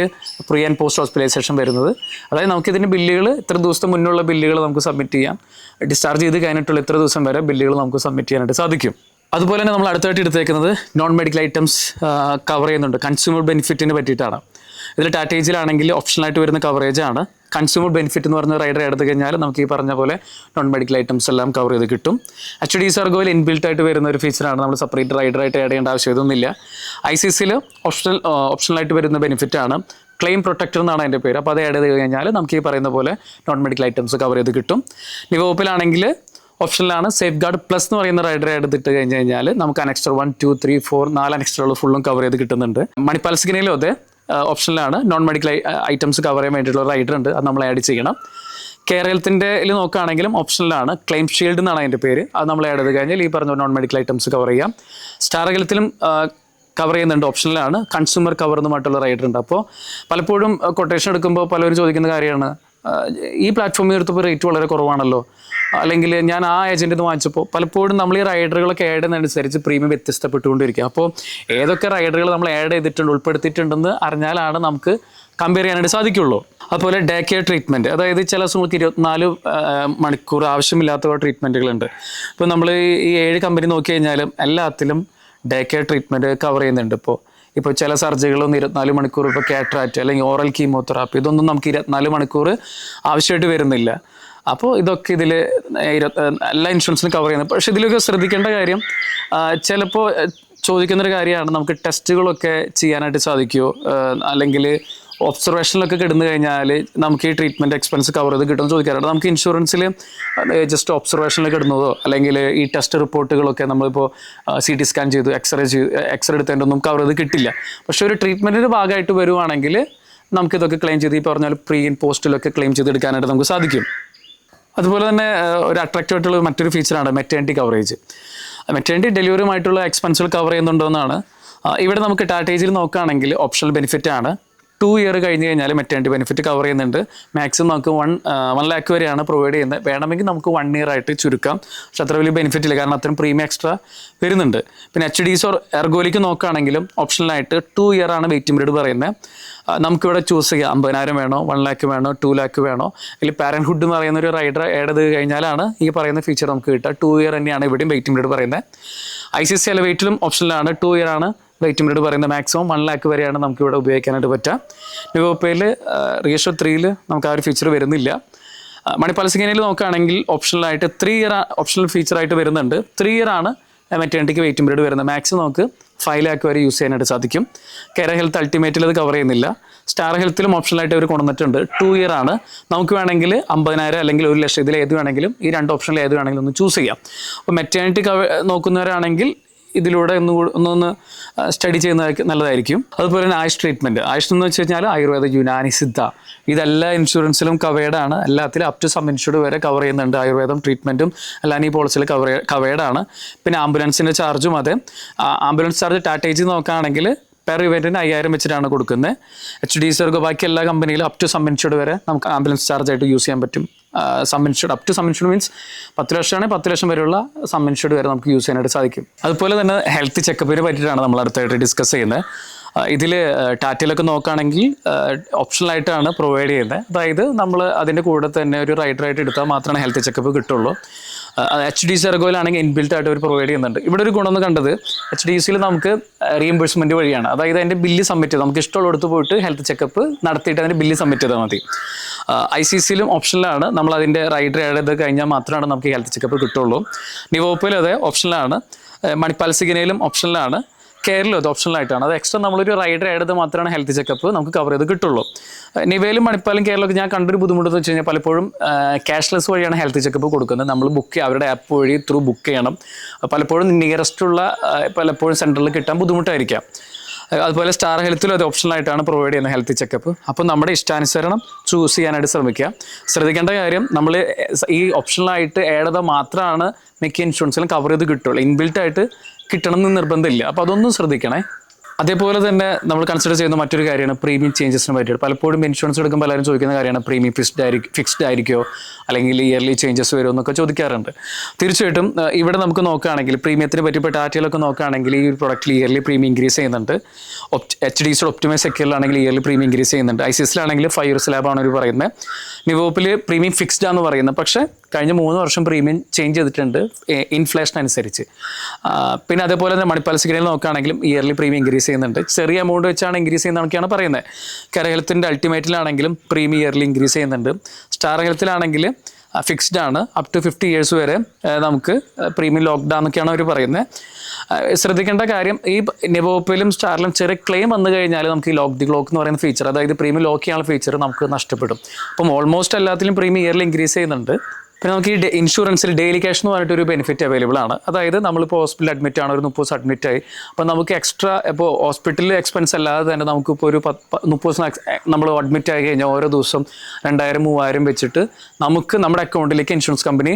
പ്രീ ആൻഡ് പോസ്റ്റ് ഹോസ്പിറ്റലൈസേഷൻ വരുന്നത്. അതായത് നമുക്കിതിൻ്റെ ബില്ലുകൾ ഇത്ര ദിവസത്തെ മുന്നുള്ള ബില്ലുകൾ നമുക്ക് സബ്മിറ്റ് ചെയ്യാം, ഡിസ്ചാർജ് ചെയ്ത് കഴിഞ്ഞിട്ടുള്ള ഇത്ര ദിവസം വരെ ബില്ലുകൾ നമുക്ക് സബ്മിറ്റ് ചെയ്യാനായിട്ട് സാധിക്കും. അതുപോലെ തന്നെ നമ്മൾ അടുത്തായിട്ട് എടുത്തേക്കുന്നത് നോൺ മെഡിക്കൽ ഐറ്റംസ് കവർ ചെയ്യുന്നുണ്ട്, കൺസ്യൂമർ ബെനിഫിറ്റിനെ പറ്റിയിട്ടാണ്. ഇതിൽ ടാറ്റേജിലാണെങ്കിൽ ഓപ്ഷണലായിട്ട് വരുന്ന കവറേജാണ്. കൺസ്യൂമർ ബെനിഫിറ്റ് എന്ന് പറഞ്ഞ റൈഡർ എടുത്തു കഴിഞ്ഞാൽ നമുക്ക് ഈ പറഞ്ഞ പോലെ നോൺ മെഡിക്കൽ ഐറ്റംസ് എല്ലാം കവർ ചെയ്ത് കിട്ടും. HDS Ergoയിൽ ഇൻബിൽട്ട് ആയിട്ട് വരുന്ന ഒരു ഫീച്ചറാണ്, നമ്മൾ സെപ്പറേറ്റ് റൈഡറായിട്ട് ആഡ് ചെയ്യേണ്ട ആവശ്യമൊന്നുമില്ല. ICCയിൽ ഓപ്ഷണലായിട്ട് വരുന്ന ബെനിഫിറ്റാണ് ക്ലെയിം പ്രൊട്ടക്ടർ എന്നാണ് അതിൻ്റെ പേര്. അപ്പോൾ അത് ആഡ് ചെയ്ത് കഴിഞ്ഞാൽ നമുക്ക് ഈ പറയുന്ന പോലെ നോൺ മെഡിക്കൽ ഐറ്റംസ് കവർ ചെയ്ത് കിട്ടും. നിവോപ്പിലാണെങ്കിൽ ഓപ്ഷനിലാണ് സേഫ് ഗാർഡ് പ്ലസ് എന്ന് പറയുന്ന റൈഡർ എടുത്തിട്ട് കഴിഞ്ഞാൽ നമുക്ക് അനെക്സ്ട്ര 1, 2, 3, 4, 4 അനെക്സ്ട്രകൾ ഫുള്ളും കവർ ചെയ്ത് കിട്ടുന്നുണ്ട്. മണിപ്പാൽ സിഗ്നലും അതെ ഓപ്ഷനിലാണ് നോൺ മെഡിക്കൽ ഐറ്റംസ് കവർ ചെയ്യാൻ വേണ്ടിയിട്ടുള്ള റൈഡർ ഉണ്ട്, അത് നമ്മൾ ആഡ് ചെയ്യണം. കെയർ ഹെൽത്തിൻ്റെ നോക്കുകയാണെങ്കിലും ഓപ്ഷനിലാണ് ക്ലെയിം ഷീൽഡ് എന്നാണ് അതിൻ്റെ പേര്, അത് നമ്മൾ ആഡ് ചെയ്ത് കഴിഞ്ഞാൽ ഈ പറഞ്ഞ നോൺ മെഡിക്കൽ ഐറ്റംസ് കവർ ചെയ്യാം. സ്റ്റാർ ഹെൽത്തിലും കവർ ചെയ്യുന്നുണ്ട്, ഓപ്ഷനിലാണ് കൺസ്യൂമർ കവർ എന്നുമായിട്ടുള്ള റൈഡർ ഉണ്ട്. അപ്പോൾ പലപ്പോഴും കൊട്ടേഷൻ എടുക്കുമ്പോൾ പലരും ചോദിക്കുന്ന കാര്യമാണ്, ഈ പ്ലാറ്റ്ഫോമിൽ എടുത്തപ്പോൾ റേറ്റ് വളരെ കുറവാണല്ലോ, അല്ലെങ്കിൽ ഞാൻ ആ ഏജൻറ്റിൽ നിന്ന് വാങ്ങിച്ചപ്പോൾ പലപ്പോഴും നമ്മൾ ഈ റൈഡറുകളൊക്കെ ആഡ് ചെയ്യുന്നതനുസരിച്ച് പ്രീമിയം വ്യത്യസ്തപ്പെട്ടുകൊണ്ടിരിക്കുക. അപ്പോൾ ഏതൊക്കെ റൈഡറുകൾ നമ്മൾ ആഡ് ചെയ്തിട്ടുണ്ട്, ഉൾപ്പെടുത്തിയിട്ടുണ്ടെന്ന് അറിഞ്ഞാലാണ് നമുക്ക് കമ്പയർ ചെയ്യാനായിട്ട് സാധിക്കുള്ളൂ. അതുപോലെ ഡേ കെയർ ട്രീറ്റ്മെൻറ്റ്, അതായത് ചില സമയത്ത് 24 മണിക്കൂർ ആവശ്യമില്ലാത്ത ട്രീറ്റ്മെൻറ്റുകളുണ്ട്. ഇപ്പോൾ നമ്മൾ ഈ 7 കമ്പനി നോക്കി കഴിഞ്ഞാലും എല്ലാത്തിലും ഡേ കെയർ ട്രീറ്റ്മെൻറ്റ് കവർ ചെയ്യുന്നുണ്ട്. ഇപ്പോൾ ചില സർജറികളൊന്നും 24 മണിക്കൂർ, ഇപ്പോൾ കാറ്ററാക്റ്റ് അല്ലെങ്കിൽ ഓറൽ കീമോതെറാപ്പി, ഇതൊന്നും നമുക്ക് 24 മണിക്കൂർ ആവശ്യമായിട്ട് വരുന്നില്ല. അപ്പോൾ ഇതൊക്കെ ഇതിൽ എല്ലാ ഇൻഷുറൻസിനും കവർ ചെയ്യുന്നത്. പക്ഷേ ഇതിലൊക്കെ ശ്രദ്ധിക്കേണ്ട കാര്യം, ചിലപ്പോൾ ചോദിക്കുന്നൊരു കാര്യമാണ്, നമുക്ക് ടെസ്റ്റുകളൊക്കെ ചെയ്യാനായിട്ട് സാധിക്കുമോ, അല്ലെങ്കിൽ ഒബ്സർവേഷനിലൊക്കെ കിടന്നു കഴിഞ്ഞാൽ നമുക്ക് ഈ ട്രീറ്റ്മെൻറ്റ് എക്സ്പെൻസ് കവർ ചെയ്ത് കിട്ടുമെന്ന് ചോദിക്കാറുണ്ട്. നമുക്ക് ഇൻഷുറൻസിൽ ജസ്റ്റ് ഒബ്സർവേഷനിൽ കിടുന്നതോ അല്ലെങ്കിൽ ഈ ടെസ്റ്റ് റിപ്പോർട്ടുകളൊക്കെ നമ്മളിപ്പോൾ CT സ്കാൻ ചെയ്തു, എക്സ്റേ എടുത്തതിൻ്റെയൊന്നും കവർ ചെയ്ത് കിട്ടില്ല. പക്ഷേ ഒരു ട്രീറ്റ്മെൻറ്റിൻ്റെ ഭാഗമായിട്ട് വരുവാണെങ്കിൽ നമുക്കിതൊക്കെ ക്ലെയിം ചെയ്ത് ഈ പറഞ്ഞാൽ പ്രീ ആൻഡ് പോസ്റ്റിലൊക്കെ ക്ലെയിം ചെയ്തെടുക്കാനായിട്ട് നമുക്ക് സാധിക്കും. അതുപോലെ തന്നെ ഒരു അട്രാക്റ്റീവ് ആയിട്ടുള്ള മറ്റൊരു ഫീച്ചറാണ് മെറ്റേണിറ്റി കവറേജ്. മെറ്റേണിറ്റി ഡെലിവറിയുമായിട്ടുള്ള എക്സ്പെൻസുകൾ കവർ ചെയ്യുന്നുണ്ടോ എന്നാണ്. ഇവിടെ നമുക്ക് ടാറ്റേജിൽ നോക്കുകയാണെങ്കിൽ ഓപ്ഷണൽ ബെനിഫിറ്റാണ്. 2 ഇയർ കഴിഞ്ഞ് കഴിഞ്ഞാൽ മെറ്റേണിറ്റി ബെനിഫിറ്റ് കവർ ചെയ്യുന്നുണ്ട്. മാക്സിമം നമുക്ക് 1 lakh വരെയാണ് പ്രൊവൈഡ് ചെയ്യുന്നത്. വേണമെങ്കിൽ നമുക്ക് 1 year ആയിട്ട് ചുരുക്കാം, പക്ഷെ അത്ര വലിയ ബെനിഫിറ്റ് ഇല്ല, കാരണം അത്രയും പ്രീമിയം എക്സ്ട്രാ വരുന്നുണ്ട്. പിന്നെ HDS Ergoയിലേക്ക് നോക്കുകയാണെങ്കിലും ഓപ്ഷണലായിട്ട് 2 year ആണ് വെയിറ്റിംഗ് പീരീഡ് പറയുന്നത്. നമുക്കിവിടെ ചൂസ് ചെയ്യാം, 50,000 വേണോ, 1 lakh വേണോ, 2 lakh വേണോ, അല്ലെങ്കിൽ പാരൻഹുഡ് എന്ന് പറയുന്ന ഒരു റൈഡർ ആഡ് ചെയ്ത് കഴിഞ്ഞാലാണ് ഈ പറയുന്ന ഫീച്ചർ നമുക്ക് കിട്ടുക. 2 year തന്നെയാണ് ഇവിടെയും വെയിറ്റിംഗ് പീരീഡ് പറയുന്നത്. ICC എലവേറ്റിലും ഓപ്ഷനിലാണ് 2 year ആണ് വെയിറ്റിംഗ് പീരീഡ് പറയുന്നത്. മാക്സിമം 1 lakh വരെയാണ് നമുക്ക് ഇവിടെ ഉപയോഗിക്കാനായിട്ട് പറ്റുക. നിവോപ്പയിൽ റിയഷർ 3 നമുക്ക് ആ ഒരു ഫീച്ചർ വരുന്നില്ല. മണിപ്പാൽ സിഗ്നലിൽ നോക്കുകയാണെങ്കിൽ ഓപ്ഷണലായിട്ട് 3 year ഓപ്ഷണൽ ഫീച്ചറായിട്ട് വരുന്നുണ്ട്. 3 year ആണ് മെറ്റേണിറ്റിക്ക് വെയിറ്റിംഗ് പീരീഡ് വരുന്നത്. മാക്സിമം നമുക്ക് 5 lakh വരെ യൂസ് ചെയ്യാനായിട്ട് സാധിക്കും. കെയർ ഹെൽത്ത് അൾട്ടിമേറ്റിൽ അത് കവർ ചെയ്യുന്നില്ല. സ്റ്റാർ ഹെൽത്തിലും ഓപ്ഷണലായിട്ട് അവർ കൊണ്ടുവന്നിട്ടുണ്ട്. 2 year ആണ്. നമുക്ക് വേണമെങ്കിൽ 50,000 അല്ലെങ്കിൽ 1 ലക്ഷം, ഇതിൽ ഏത് വേണമെങ്കിലും ഈ 2 ഓപ്ഷനിൽ ഏത് വേണമെങ്കിലും ഒന്ന് ചൂസ് ചെയ്യാം. അപ്പോൾ മെറ്റേണിറ്റി നോക്കുന്നവരാണെങ്കിൽ ഇതിലൂടെ ഒന്ന് സ്റ്റഡി ചെയ്യുന്നത് നല്ലതായിരിക്കും. അതുപോലെ തന്നെ ആയുഷ് ട്രീറ്റ്മെൻറ്റ്. ആയുഷ് എന്ന് വെച്ച് കഴിഞ്ഞാൽ ആയുർവേദ, യുനാനി, സിദ്ധ, ഇതെല്ലാ ഇൻഷുറൻസിലും കവേർഡാണ്. എല്ലാത്തിലും അപ് ടു സം ഇൻഷുർഡ് വരെ കവർ ചെയ്യുന്നുണ്ട്. ആയുർവേദം ട്രീറ്റ്മെൻറ്റും എല്ലാം ഈ പോളിസിയിൽ കവേർഡാണ്. പിന്നെ ആംബുലൻസിൻ്റെ ചാർജും അതെ. ആംബുലൻസ് ചാർജ് ടാറ്റേജ് നോക്കുകയാണെങ്കിൽ പെർ ഇവൻറ്റിന് 5,000 വെച്ചിട്ടാണ് കൊടുക്കുന്നത്. HDS Ergo ബാക്കി എല്ലാ കമ്പനിയിലും അപ് ടു സം ഇൻഷുർഡ് വരെ നമുക്ക് ആംബുലൻസ് ചാർജായിട്ട് യൂസ് ചെയ്യാൻ പറ്റും. Sum insured up to sum insured means 10 ലക്ഷമാണെങ്കിൽ 10 ലക്ഷം വരെയുള്ള സം ഇൻഷുർഡ് വരെ നമുക്ക് യൂസ് ചെയ്യാനായിട്ട് സാധിക്കും. അതുപോലെ തന്നെ ഹെൽത്ത് ചെക്കപ്പിനെ പറ്റിയിട്ടാണ് നമ്മൾ അടുത്തായിട്ട് ഡിസ്കസ് ചെയ്യുന്നത്. ഇതിൽ ടാറ്റയിലൊക്കെ നോക്കുകയാണെങ്കിൽ ഓപ്ഷണലായിട്ടാണ് പ്രൊവൈഡ് ചെയ്യുന്നത്. അതായത് നമ്മൾ അതിൻ്റെ കൂടെ തന്നെ ഒരു റൈഡറായിട്ട് എടുത്താൽ മാത്രമാണ് ഹെൽത്ത് ചെക്കപ്പ് കിട്ടുള്ളൂ. HDC എർഗോയിലാണെങ്കിൽ ഇൻബിൽറ്റ് ആയിട്ട് അവർ പ്രൊവൈഡ് ചെയ്യുന്നുണ്ട്. ഇവിടെ ഒരു ഗുണമെന്ന് കണ്ടത് HDCയിൽ നമുക്ക് റീഇംബേഴ്സ്മെൻറ്റ് വഴിയാണ്. അതായത് അതിൻ്റെ ബില്ല് സബ്മിറ്റ് ചെയ്ത് നമുക്ക് ഇഷ്ടമുള്ളിടത്ത് പോയിട്ട് ഹെൽത്ത് ചെക്കപ്പ് നടത്തിയിട്ട് അതിൻ്റെ ബില്ല് സബ്മിറ്റ് ചെയ്താൽ മതി. ICCയിലും ഓപ്ഷനിലാണ്. നമ്മൾ അതിൻ്റെ റൈഡർ ആഡ് ചെയ്ത് കഴിഞ്ഞാൽ മാത്രമാണ് നമുക്ക് ഹെൽത്ത് ചെക്കപ്പ് കിട്ടുള്ളൂ. നിവോപ്പയിലും അതെ ഓപ്ഷനിലാണ്. മണിപ്പാൽ സിഗ്നയിലും ഓപ്ഷനിലാണ്. കെയറിലും അത് ഓപ്ഷനിലായിട്ടാണ്. അത് എക്സ്ട്രാ നമ്മളൊരു റൈഡർ ആഡ് ചെയ്ത് മാത്രമാണ് ഹെൽത്ത് ചെക്കപ്പ് നമുക്ക് കവർ ചെയ്ത് കിട്ടുള്ളൂ. നിവയിലും മണിപ്പാലും കെയറിലൊക്കെ ഞാൻ കണ്ടൊരു ബുദ്ധിമുട്ടെന്ന് വെച്ച് കഴിഞ്ഞാൽ പലപ്പോഴും ക്യാഷ്ലെസ് വഴിയാണ് ഹെൽത്ത് ചെക്കപ്പ് കൊടുക്കുന്നത്. നമ്മൾ അവരുടെ ആപ്പ് വഴി ബുക്ക് ചെയ്യണം. പലപ്പോഴും നിയറസ്റ്റുള്ള പലപ്പോഴും സെൻറ്ററിൽ കിട്ടാൻ ബുദ്ധിമുട്ടായിരിക്കാം. അതുപോലെ സ്റ്റാർ ഹെൽത്തിലും അത് ഓപ്ഷണലായിട്ടാണ് പ്രൊവൈഡ് ചെയ്യുന്നത് ഹെൽത്ത് ചെക്കപ്പ്. അപ്പോൾ നമ്മുടെ ഇഷ്ടാനുസരണം ചൂസ് ചെയ്യാനായിട്ട് ശ്രമിക്കുക. ശ്രദ്ധിക്കേണ്ട കാര്യം, നമ്മൾ ഈ ഓപ്ഷണലായിട്ട് ആഡ് ചെയ്താൽ മാത്രമാണ് മിക്ക ഇൻഷുറൻസിലും കവർ ചെയ്ത് കിട്ടുള്ളൂ. ഇൻബിൽറ്റ് ആയിട്ട് കിട്ടണം എന്ന് നിർബന്ധമില്ല. അപ്പോൾ അതൊന്നും ശ്രദ്ധിക്കണേ. അതേപോലെ തന്നെ നമ്മൾ കൺസിഡർ ചെയ്യുന്ന മറ്റൊരു കാര്യമാണ് പ്രീമിയം ചേഞ്ചസിനെ പറ്റിയിട്ട്. പലപ്പോഴും ഇൻഷുറൻസ് എടുക്കുമ്പോൾ എല്ലാവരും ചോദിക്കുന്ന കാര്യമാണ് പ്രീമിയം ഫിക്സ്ഡ് ആയിരിക്കുമോ അല്ലെങ്കിൽ ഇയർലി ചേഞ്ചസ് വരുമോ എന്നൊക്കെ ചോദിക്കാറുണ്ട്. തീർച്ചയായിട്ടും ഇവിടെ നമുക്ക് നോക്കുകയാണെങ്കിൽ പ്രീമിയത്തിനെ പറ്റി ഇപ്പോൾ ടാറ്റയിലൊക്കെ നോക്കുകയാണെങ്കിൽ ഈ ഒരു പ്രൊഡക്റ്റിൽ ഇയർലി പ്രീമിയം ഇൻക്രീസ് ചെയ്യുന്നുണ്ട്. HDC ഒപ്റ്റിമൈസ് സെക്യൂറിലാണെങ്കിൽ ഇയർലി പ്രീമിയം ഇൻക്രീസ് ചെയ്യുന്നുണ്ട്. ICCയിലാണെങ്കിൽ 5 year സ്ലാബാണ് അവർ പറയുന്നത്. നിവോപ്പിൽ പ്രീമിയം ഫിക്സ്ഡ് ആണെന്ന് പറയുന്നത്. പക്ഷേ കഴിഞ്ഞ 3 വർഷം പ്രീമിയം ചേഞ്ച് ചെയ്തിട്ടുണ്ട് ഇൻഫ്ലേഷൻ അനുസരിച്ച്. പിന്നെ അതേപോലെ തന്നെ മണിപ്പാൽ സിഗ്നയിൽ നോക്കുകയാണെങ്കിലും ഇയർലി പ്രീമിയം ഇൻക്രീസ് ചെയ്യുന്നുണ്ട്. ചെറിയ എമൗണ്ട് വെച്ചാണ് ഇൻക്രീസ് ചെയ്യുന്നതൊക്കെയാണ് പറയുന്നത്. കെയർ ഹെൽത്തിൻ്റെ അൾട്ടിമേറ്റിലാണെങ്കിലും പ്രീമിയം ഇയർലി ഇൻക്രീസ് ചെയ്യുന്നുണ്ട്. സ്റ്റാർ ഹെൽത്തിലാണെങ്കിൽ ഫിക്സ്ഡ് ആണ്. അപ് ടു 50 years വരെ നമുക്ക് പ്രീമിയം ലോക്ക്ഡൗൺ എന്നൊക്കെയാണ് അവർ പറയുന്നത്. ശ്രദ്ധിക്കേണ്ട കാര്യം, ഈ നിവോപ്പിലും സ്റ്റാറിലും ചെറിയ ക്ലെയിം വന്നു കഴിഞ്ഞാൽ നമുക്ക് ഈ ലോക്ക് ദി ക്ലോക്ക് എന്ന് പറയുന്ന ഫീച്ചർ, അതായത് പ്രീമിയം ലോക്ക് ചെയ്യാനുള്ള ഫീച്ചർ നമുക്ക് നഷ്ടപ്പെടും. അപ്പം ഓൾമോസ്റ്റ് എല്ലാത്തിലും പ്രീമിയം ഇയർലി ഇൻക്രീസ് ചെയ്യുന്നുണ്ട്. പിന്നെ നമുക്ക് ഈ ഇൻഷുറൻസിൽ ഡെയിലി ക്യാഷ് എന്ന് പറഞ്ഞിട്ടൊരു ബെനിഫിറ്റ് അവൈലബിൾ ആണ്. അതായത് നമ്മളിപ്പോൾ ഹോസ്പിറ്റലിൽ അഡ്മിറ്റ് ആണ്, ഒരു 30 ദിവസം അഡ്മിറ്റ് ആയി. അപ്പോൾ നമുക്ക് എക്സ്ട്രാ ഇപ്പോൾ ഹോസ്പിറ്റലിൽ എക്സ്പെൻസ് അല്ലാതെ തന്നെ നമുക്കിപ്പോൾ ഒരു 30 ദിവസം നമ്മൾ അഡ്മിറ്റ് ആയി കഴിഞ്ഞാൽ ഓരോ ദിവസം 2000-3000 വെച്ചിട്ട് നമുക്ക് നമ്മുടെ അക്കൗണ്ടിലേക്ക് ഇൻഷുറൻസ് കമ്പനി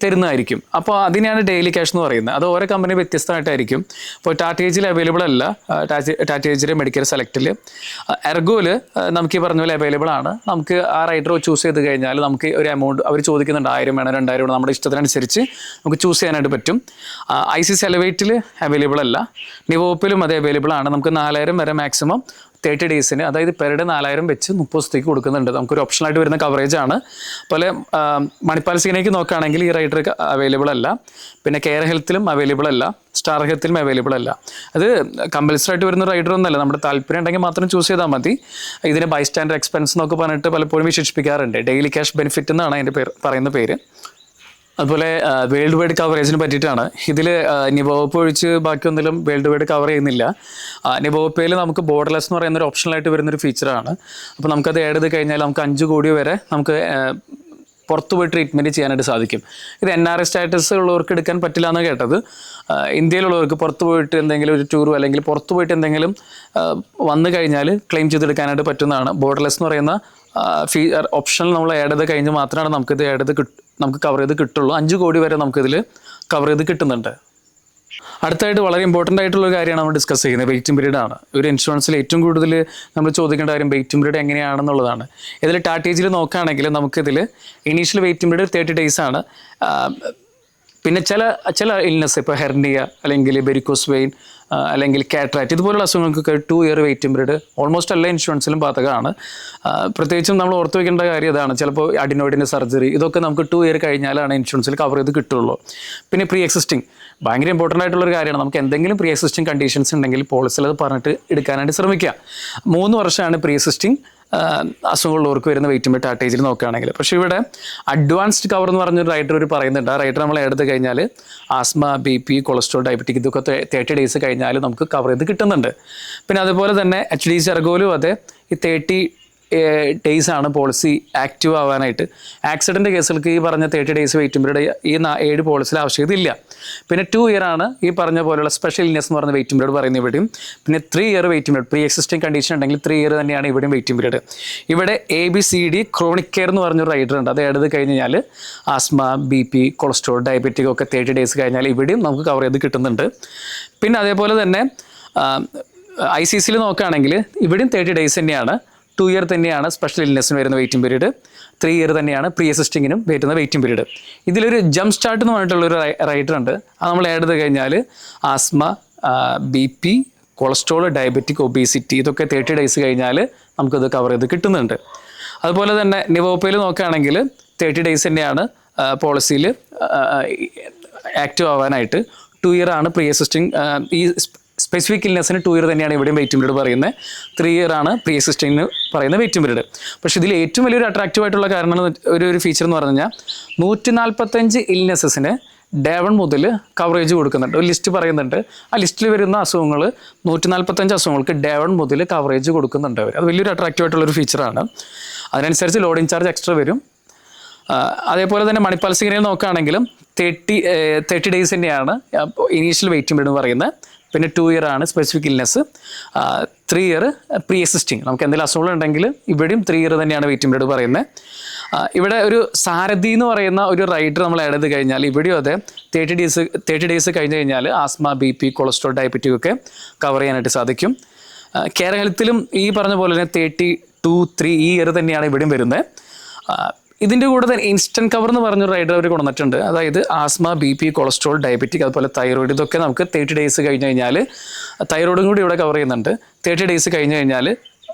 തരുന്നതായിരിക്കും. അപ്പോൾ അതിനെയാണ് ഡെയിലി ക്യാഷ് എന്ന് പറയുന്നത്. അത് ഓരോ കമ്പനി വ്യത്യസ്തമായിട്ടായിരിക്കും. ഇപ്പോൾ ടാറ്റ ഏജിൽ അവൈലബിൾ അല്ല. ടാറ്റ ഏജിലെ മെഡിക്കൽ സെലക്റ്റിൽ. എർഗോയിൽ നമുക്ക് ഈ പറഞ്ഞ പോലെ അവൈലബിൾ ആണ്. നമുക്ക് ആ റൈഡർ ചൂസ് ചെയ്ത് കഴിഞ്ഞാൽ നമുക്ക് ഒരു എമൗണ്ട് അവർ ചോദിക്കുന്നുണ്ട്, 1000 വേണം 2000 വേണം, നമ്മുടെ ഇഷ്ടത്തിനനുസരിച്ച് നമുക്ക് ചൂസ് ചെയ്യാനായിട്ട് പറ്റും. ICC എലവേറ്റിൽ അവൈലബിൾ അല്ല. നിവോപ്പിലും അത് അവൈലബിൾ ആണ്. നമുക്ക് 4000 വരെ മാക്സിമം 30 days, അതായത് പെർ ഡേ 4000 വെച്ച് 30 ദിവസത്തേക്ക് കൊടുക്കുന്നുണ്ട്. നമുക്കൊരു ഓപ്ഷനായിട്ട് വരുന്ന കവറേജ് ആണ്. അതുപോലെ മണിപ്പാൽ സിഗ്നയ്ക്ക് നോക്കുകയാണെങ്കിൽ ഈ റൈഡർ അവൈലബിൾ അല്ല. പിന്നെ കെയർ ഹെൽത്തിലും അവൈലബിൾ അല്ല. സ്റ്റാർ ഹെൽത്തിലും അവൈലബിൾ അല്ല. അത് കമ്പൽസറി ആയിട്ട് വരുന്ന റൈഡർ ഒന്നല്ല. നമ്മുടെ താല്പര്യം ഉണ്ടെങ്കിൽ മാത്രം ചൂസ് ചെയ്താൽ മതി. ഇതിന് ബൈസ്റ്റാൻഡർ എക്സ്പെൻസ് എന്നൊക്കെ പറഞ്ഞിട്ട് പലപ്പോഴും വിശേഷിപ്പിക്കാറുണ്ട്. ഡെയിലി ക്യാഷ് ബെനിഫിറ്റ് എന്നാണ് അതിൻ്റെ പറയുന്ന പേര്. അതുപോലെ വേൾഡ് വൈഡ് കവറേജിന് പറ്റിയിട്ടാണ്. ഇതിൽ നിവോപ്പ് ഒഴിച്ച് ബാക്കിയൊന്നിലും വേൾഡ് വൈഡ് കവർ ചെയ്യുന്നില്ല. നിവോപ്പയിൽ നമുക്ക് ബോർഡർലെസ് എന്ന് പറയുന്നൊരു ഓപ്ഷണലായിട്ട് വരുന്നൊരു ഫീച്ചറാണ്. അപ്പോൾ നമുക്കത് ആഡ് ചെയ്ത് കഴിഞ്ഞാൽ നമുക്ക് 5 കോടി വരെ നമുക്ക് പുറത്ത് പോയി ട്രീറ്റ്മെൻറ്റ് ചെയ്യാനായിട്ട് സാധിക്കും. ഇത് NRI സ്റ്റാറ്റസ് ഉള്ളവർക്ക് എടുക്കാൻ പറ്റില്ല എന്ന് കേട്ടത്. ഇന്ത്യയിലുള്ളവർക്ക് പുറത്ത് പോയിട്ട് എന്തെങ്കിലും ഒരു ടൂറോ അല്ലെങ്കിൽ പുറത്ത് പോയിട്ട് എന്തെങ്കിലും വന്നു കഴിഞ്ഞാൽ ക്ലെയിം ചെയ്തെടുക്കാനായിട്ട് പറ്റുന്നതാണ്. ബോർഡർലെസ് എന്ന് പറയുന്ന ഓപ്ഷനിൽ നമ്മൾ ആഡ് ചെയ്ത് കഴിഞ്ഞ് മാത്രമാണ് നമുക്കിത് നമുക്ക് കവർ ചെയ്ത് കിട്ടുള്ളൂ. 5 കോടി വരെ നമുക്കിതിൽ കവർ ചെയ്ത് കിട്ടുന്നുണ്ട്. അടുത്തായിട്ട് വളരെ ഇമ്പോർട്ടൻ്റ് ആയിട്ടുള്ള ഒരു കാര്യമാണ് നമ്മൾ ഡിസ്കസ് ചെയ്യുന്നത്, വെയിറ്റിംഗ് പീരീഡ് ആണ്. ഒരു ഇൻഷുറൻസിൽ ഏറ്റവും കൂടുതൽ നമ്മൾ ചോദിക്കേണ്ട കാര്യം വെയിറ്റിംഗ് പീരീഡ് എങ്ങനെയാണെന്നുള്ളതാണ്. ഇതിൽ ടാറ്റേജിൽ നോക്കുകയാണെങ്കിൽ നമുക്കിതിൽ ഇനീഷ്യൽ വെയിറ്റിംഗ് പീരീഡ് 30 days ആണ്. പിന്നെ ചില ഇൽനെസ്, ഇപ്പോൾ ഹെർണിയ അല്ലെങ്കിൽ വെരിക്കോസ് വെയിൻ അല്ലെങ്കിൽ കാറ്ററാക്റ്റ് ഇതുപോലുള്ള അസുഖങ്ങൾക്കൊക്കെ 2 year വെയിറ്റിംഗ് പീരീഡ് ഓൾമോസ്റ്റ് എല്ലാ ഇൻഷുറൻസിലും ബാധകമാണ്. പ്രത്യേകിച്ചും നമ്മൾ ഓർത്ത് വയ്ക്കേണ്ട കാര്യം ഇതാണ്. ചിലപ്പോൾ അഡിനോയിഡിൻ്റെ സർജറി ഇതൊക്കെ നമുക്ക് 2 year കഴിഞ്ഞാലാണ് ഇൻഷുറൻസിൽ കവർ ചെയ്ത് കിട്ടുള്ളൂ. പിന്നെ പ്രീ എക്സിസ്റ്റിംഗ് ഭയങ്കര ഇമ്പോർട്ടൻ്റ് ആയിട്ടുള്ളൊരു കാര്യമാണ്. നമുക്ക് എന്തെങ്കിലും പ്രീ എക്സിസ്റ്റിംഗ് കണ്ടീഷൻസ് ഉണ്ടെങ്കിൽ പോളിസിൽ അത് പറഞ്ഞിട്ട് എടുക്കാനായിട്ട് ശ്രമിക്കുക. 3 വർഷമാണ് പ്രീ എക്സിസ്റ്റിംഗ് അസുഖമുള്ളവർക്ക് വരുന്ന വെയിറ്റിംഗ് പീരീഡ് ടാറ്റേജിൽ നോക്കുകയാണെങ്കിൽ. പക്ഷേ ഇവിടെ അഡ്വാൻസ്ഡ് കവർ എന്ന് പറഞ്ഞൊരു റൈഡർ പറയുന്നുണ്ട്. ആ റൈഡർ നമ്മൾ എടുത്ത് കഴിഞ്ഞാൽ ആസ്മ, BP, കൊളസ്ട്രോൾ, ഡയബറ്റിക് ഇതൊക്കെ 30 days കഴിഞ്ഞാൽ നമുക്ക് കവർ ചെയ്ത് കിട്ടുന്നുണ്ട്. പിന്നെ അതുപോലെ തന്നെ HDC എർഗോയിലും അതെ ഈ 30 days ആണ് പോളിസി ആക്റ്റീവ് ആവാനായിട്ട്. ആക്സിഡൻറ്റ് കേസുകൾക്ക് ഈ പറഞ്ഞ 30 days വെയിറ്റിംഗ് പീരീഡ് ഈ 7 പോളിസിയിൽ ആവശ്യകതയില്ല. പിന്നെ 2 year ആണ് ഈ പറഞ്ഞ പോലെയുള്ള സ്പെഷ്യൽ ഇൽനെസ് എന്ന് പറഞ്ഞ വെയിറ്റിംഗ് പീരീഡ് പറയുന്നത് ഇവിടെയും. പിന്നെ 3 year waiting period, pre existing condition ഉണ്ടെങ്കിൽ 3 year തന്നെയാണ് ഇവിടെയും വെയിറ്റിംഗ് പീരീഡ്. ഇവിടെ ABCD ക്രോണിക് കെയർ എന്ന് പറഞ്ഞൊരു റൈഡർ ഉണ്ട്. അത് എടുത്ത് കഴിഞ്ഞാൽ ആസ്മ, BP, കൊളസ്ട്രോൾ, ഡയബറ്റിക് ഒക്കെ 30 days കഴിഞ്ഞാൽ ഇവിടെയും നമുക്ക് കവർ ചെയ്ത് കിട്ടുന്നുണ്ട്. പിന്നെ അതേപോലെ തന്നെ ICCയിൽ നോക്കുകയാണെങ്കിൽ ഇവിടെയും 30 days തന്നെയാണ്. 2 year തന്നെയാണ് സ്പെഷ്യൽ ഇൽനെസ്സിന് വരുന്ന വെയിറ്റിംഗ് പീരീഡ്. 3 year തന്നെയാണ് പ്രീ എക്സിസ്റ്റിങ്ങിനും വരുന്ന വെയിറ്റിംഗ് പീരീഡ്. ഇതിലൊരു ജംപ് സ്റ്റാർട്ട് എന്ന് പറഞ്ഞിട്ടുള്ളൊരു റൈഡർ ഉണ്ട്. അത് നമ്മൾ ആഡ് ചെയ്ത് കഴിഞ്ഞാൽ asthma, BP, cholesterol, diabetic, obesity ഇതൊക്കെ 30 ഡേയ്സ് കഴിഞ്ഞാൽ നമുക്കത് കവർ ചെയ്ത് കിട്ടുന്നുണ്ട്. അതുപോലെ തന്നെ നിവോപ്പയിൽ നോക്കുകയാണെങ്കിൽ 30 ഡേയ്സ് തന്നെയാണ് പോളിസിയിൽ ആക്റ്റീവ് ആവാനായിട്ട്. 2 ഇയർ ആണ് പ്രീ എക്സിസ്റ്റിംഗ്. ഈ സ്പെസിഫിക് ഇൽനെസ്സിന് 2 ഇയർ തന്നെയാണ് ഇവിടെയും വെയിറ്റിംഗ് പീരീഡ് പറയുന്നത്. 3 ഇയർ ആണ് പ്രീ എക്സിസ്റ്റിംഗിന് പറയുന്ന വെയിറ്റിംഗ് പീരീഡ്. പക്ഷേ ഇതിൽ ഏറ്റവും വലിയൊരു അട്രാക്റ്റീവ് ആയിട്ടുള്ള കാരണം ഒരു ഫീച്ചർ എന്ന് പറഞ്ഞു കഴിഞ്ഞാൽ 145 ഇൽനെസ്സസിന് ഡേ 1 മുതൽ കവറേജ് കൊടുക്കുന്നുണ്ട്. ഒരു ലിസ്റ്റ് പറയുന്നുണ്ട്. ആ ലിസ്റ്റിൽ വരുന്ന അസുഖങ്ങൾ 145 അസുഖങ്ങൾക്ക് ഡേ 1 മുതൽ കവറേജ് കൊടുക്കുന്നുണ്ട് അവർ. അത് വലിയൊരു അട്രാക്റ്റീവ് ആയിട്ടുള്ളൊരു ഫീച്ചറാണ്. അതിനനുസരിച്ച് ലോഡിംഗ് ചാർജ് എക്സ്ട്രാ വരും. അതേപോലെ തന്നെ മണിപ്പാൽ സിഗ്നൽ നോക്കുകയാണെങ്കിലും 30 ഡേയ്സ് തന്നെയാണ് ഇനീഷ്യൽ വെയിറ്റിംഗ് പീരീഡ് എന്ന് പറയുന്നത്. പിന്നെ 2 ഇയർ ആണ് specific illness, 3 year pre existing. നമുക്ക് എന്തെങ്കിലും അസുഖങ്ങൾ ഉണ്ടെങ്കിൽ ഇവിടെയും 3 ഇയർ തന്നെയാണ് വെയിറ്റിംഗ് പീരീഡ് പറയുന്നത്. ഇവിടെ ഒരു സാരഥി എന്ന് പറയുന്ന ഒരു റൈഡർ നമ്മൾ ആഡ് ചെയ്ത് കഴിഞ്ഞാൽ ഇവിടെയും അതെ 30 ഡേയ്സ് കഴിഞ്ഞ് കഴിഞ്ഞാൽ ആസ്മ, BP, കൊളസ്ട്രോൾ, ഡയബറ്റിക് ഒക്കെ കവർ ചെയ്യാനായിട്ട് സാധിക്കും. കെയർ ഹെൽത്തിലും ഈ പറഞ്ഞ പോലെ തന്നെ 32, 3 ഈ ഇയർ തന്നെയാണ് ഇവിടെയും വരുന്നത്. ഇതിൻ്റെ കൂടെ തന്നെ ഇൻസ്റ്റൻറ്റ് കവർ എന്ന് പറഞ്ഞൊരു റൈഡർ അവർ കൊണ്ടുവന്നിട്ടുണ്ട്. അതായത് ആസ്മ, BP, കൊളസ്ട്രോൾ, ഡയബറ്റിക്, അതുപോലെ തൈറോയിഡ് ഇതൊക്കെ നമുക്ക് 30 ഡേയ്സ് കഴിഞ്ഞ് കഴിഞ്ഞാൽ തൈറോയിഡും കൂടി ഇവിടെ കവർ ചെയ്യുന്നുണ്ട്. 30 ഡേയ്സ് കഴിഞ്ഞ് കഴിഞ്ഞാൽ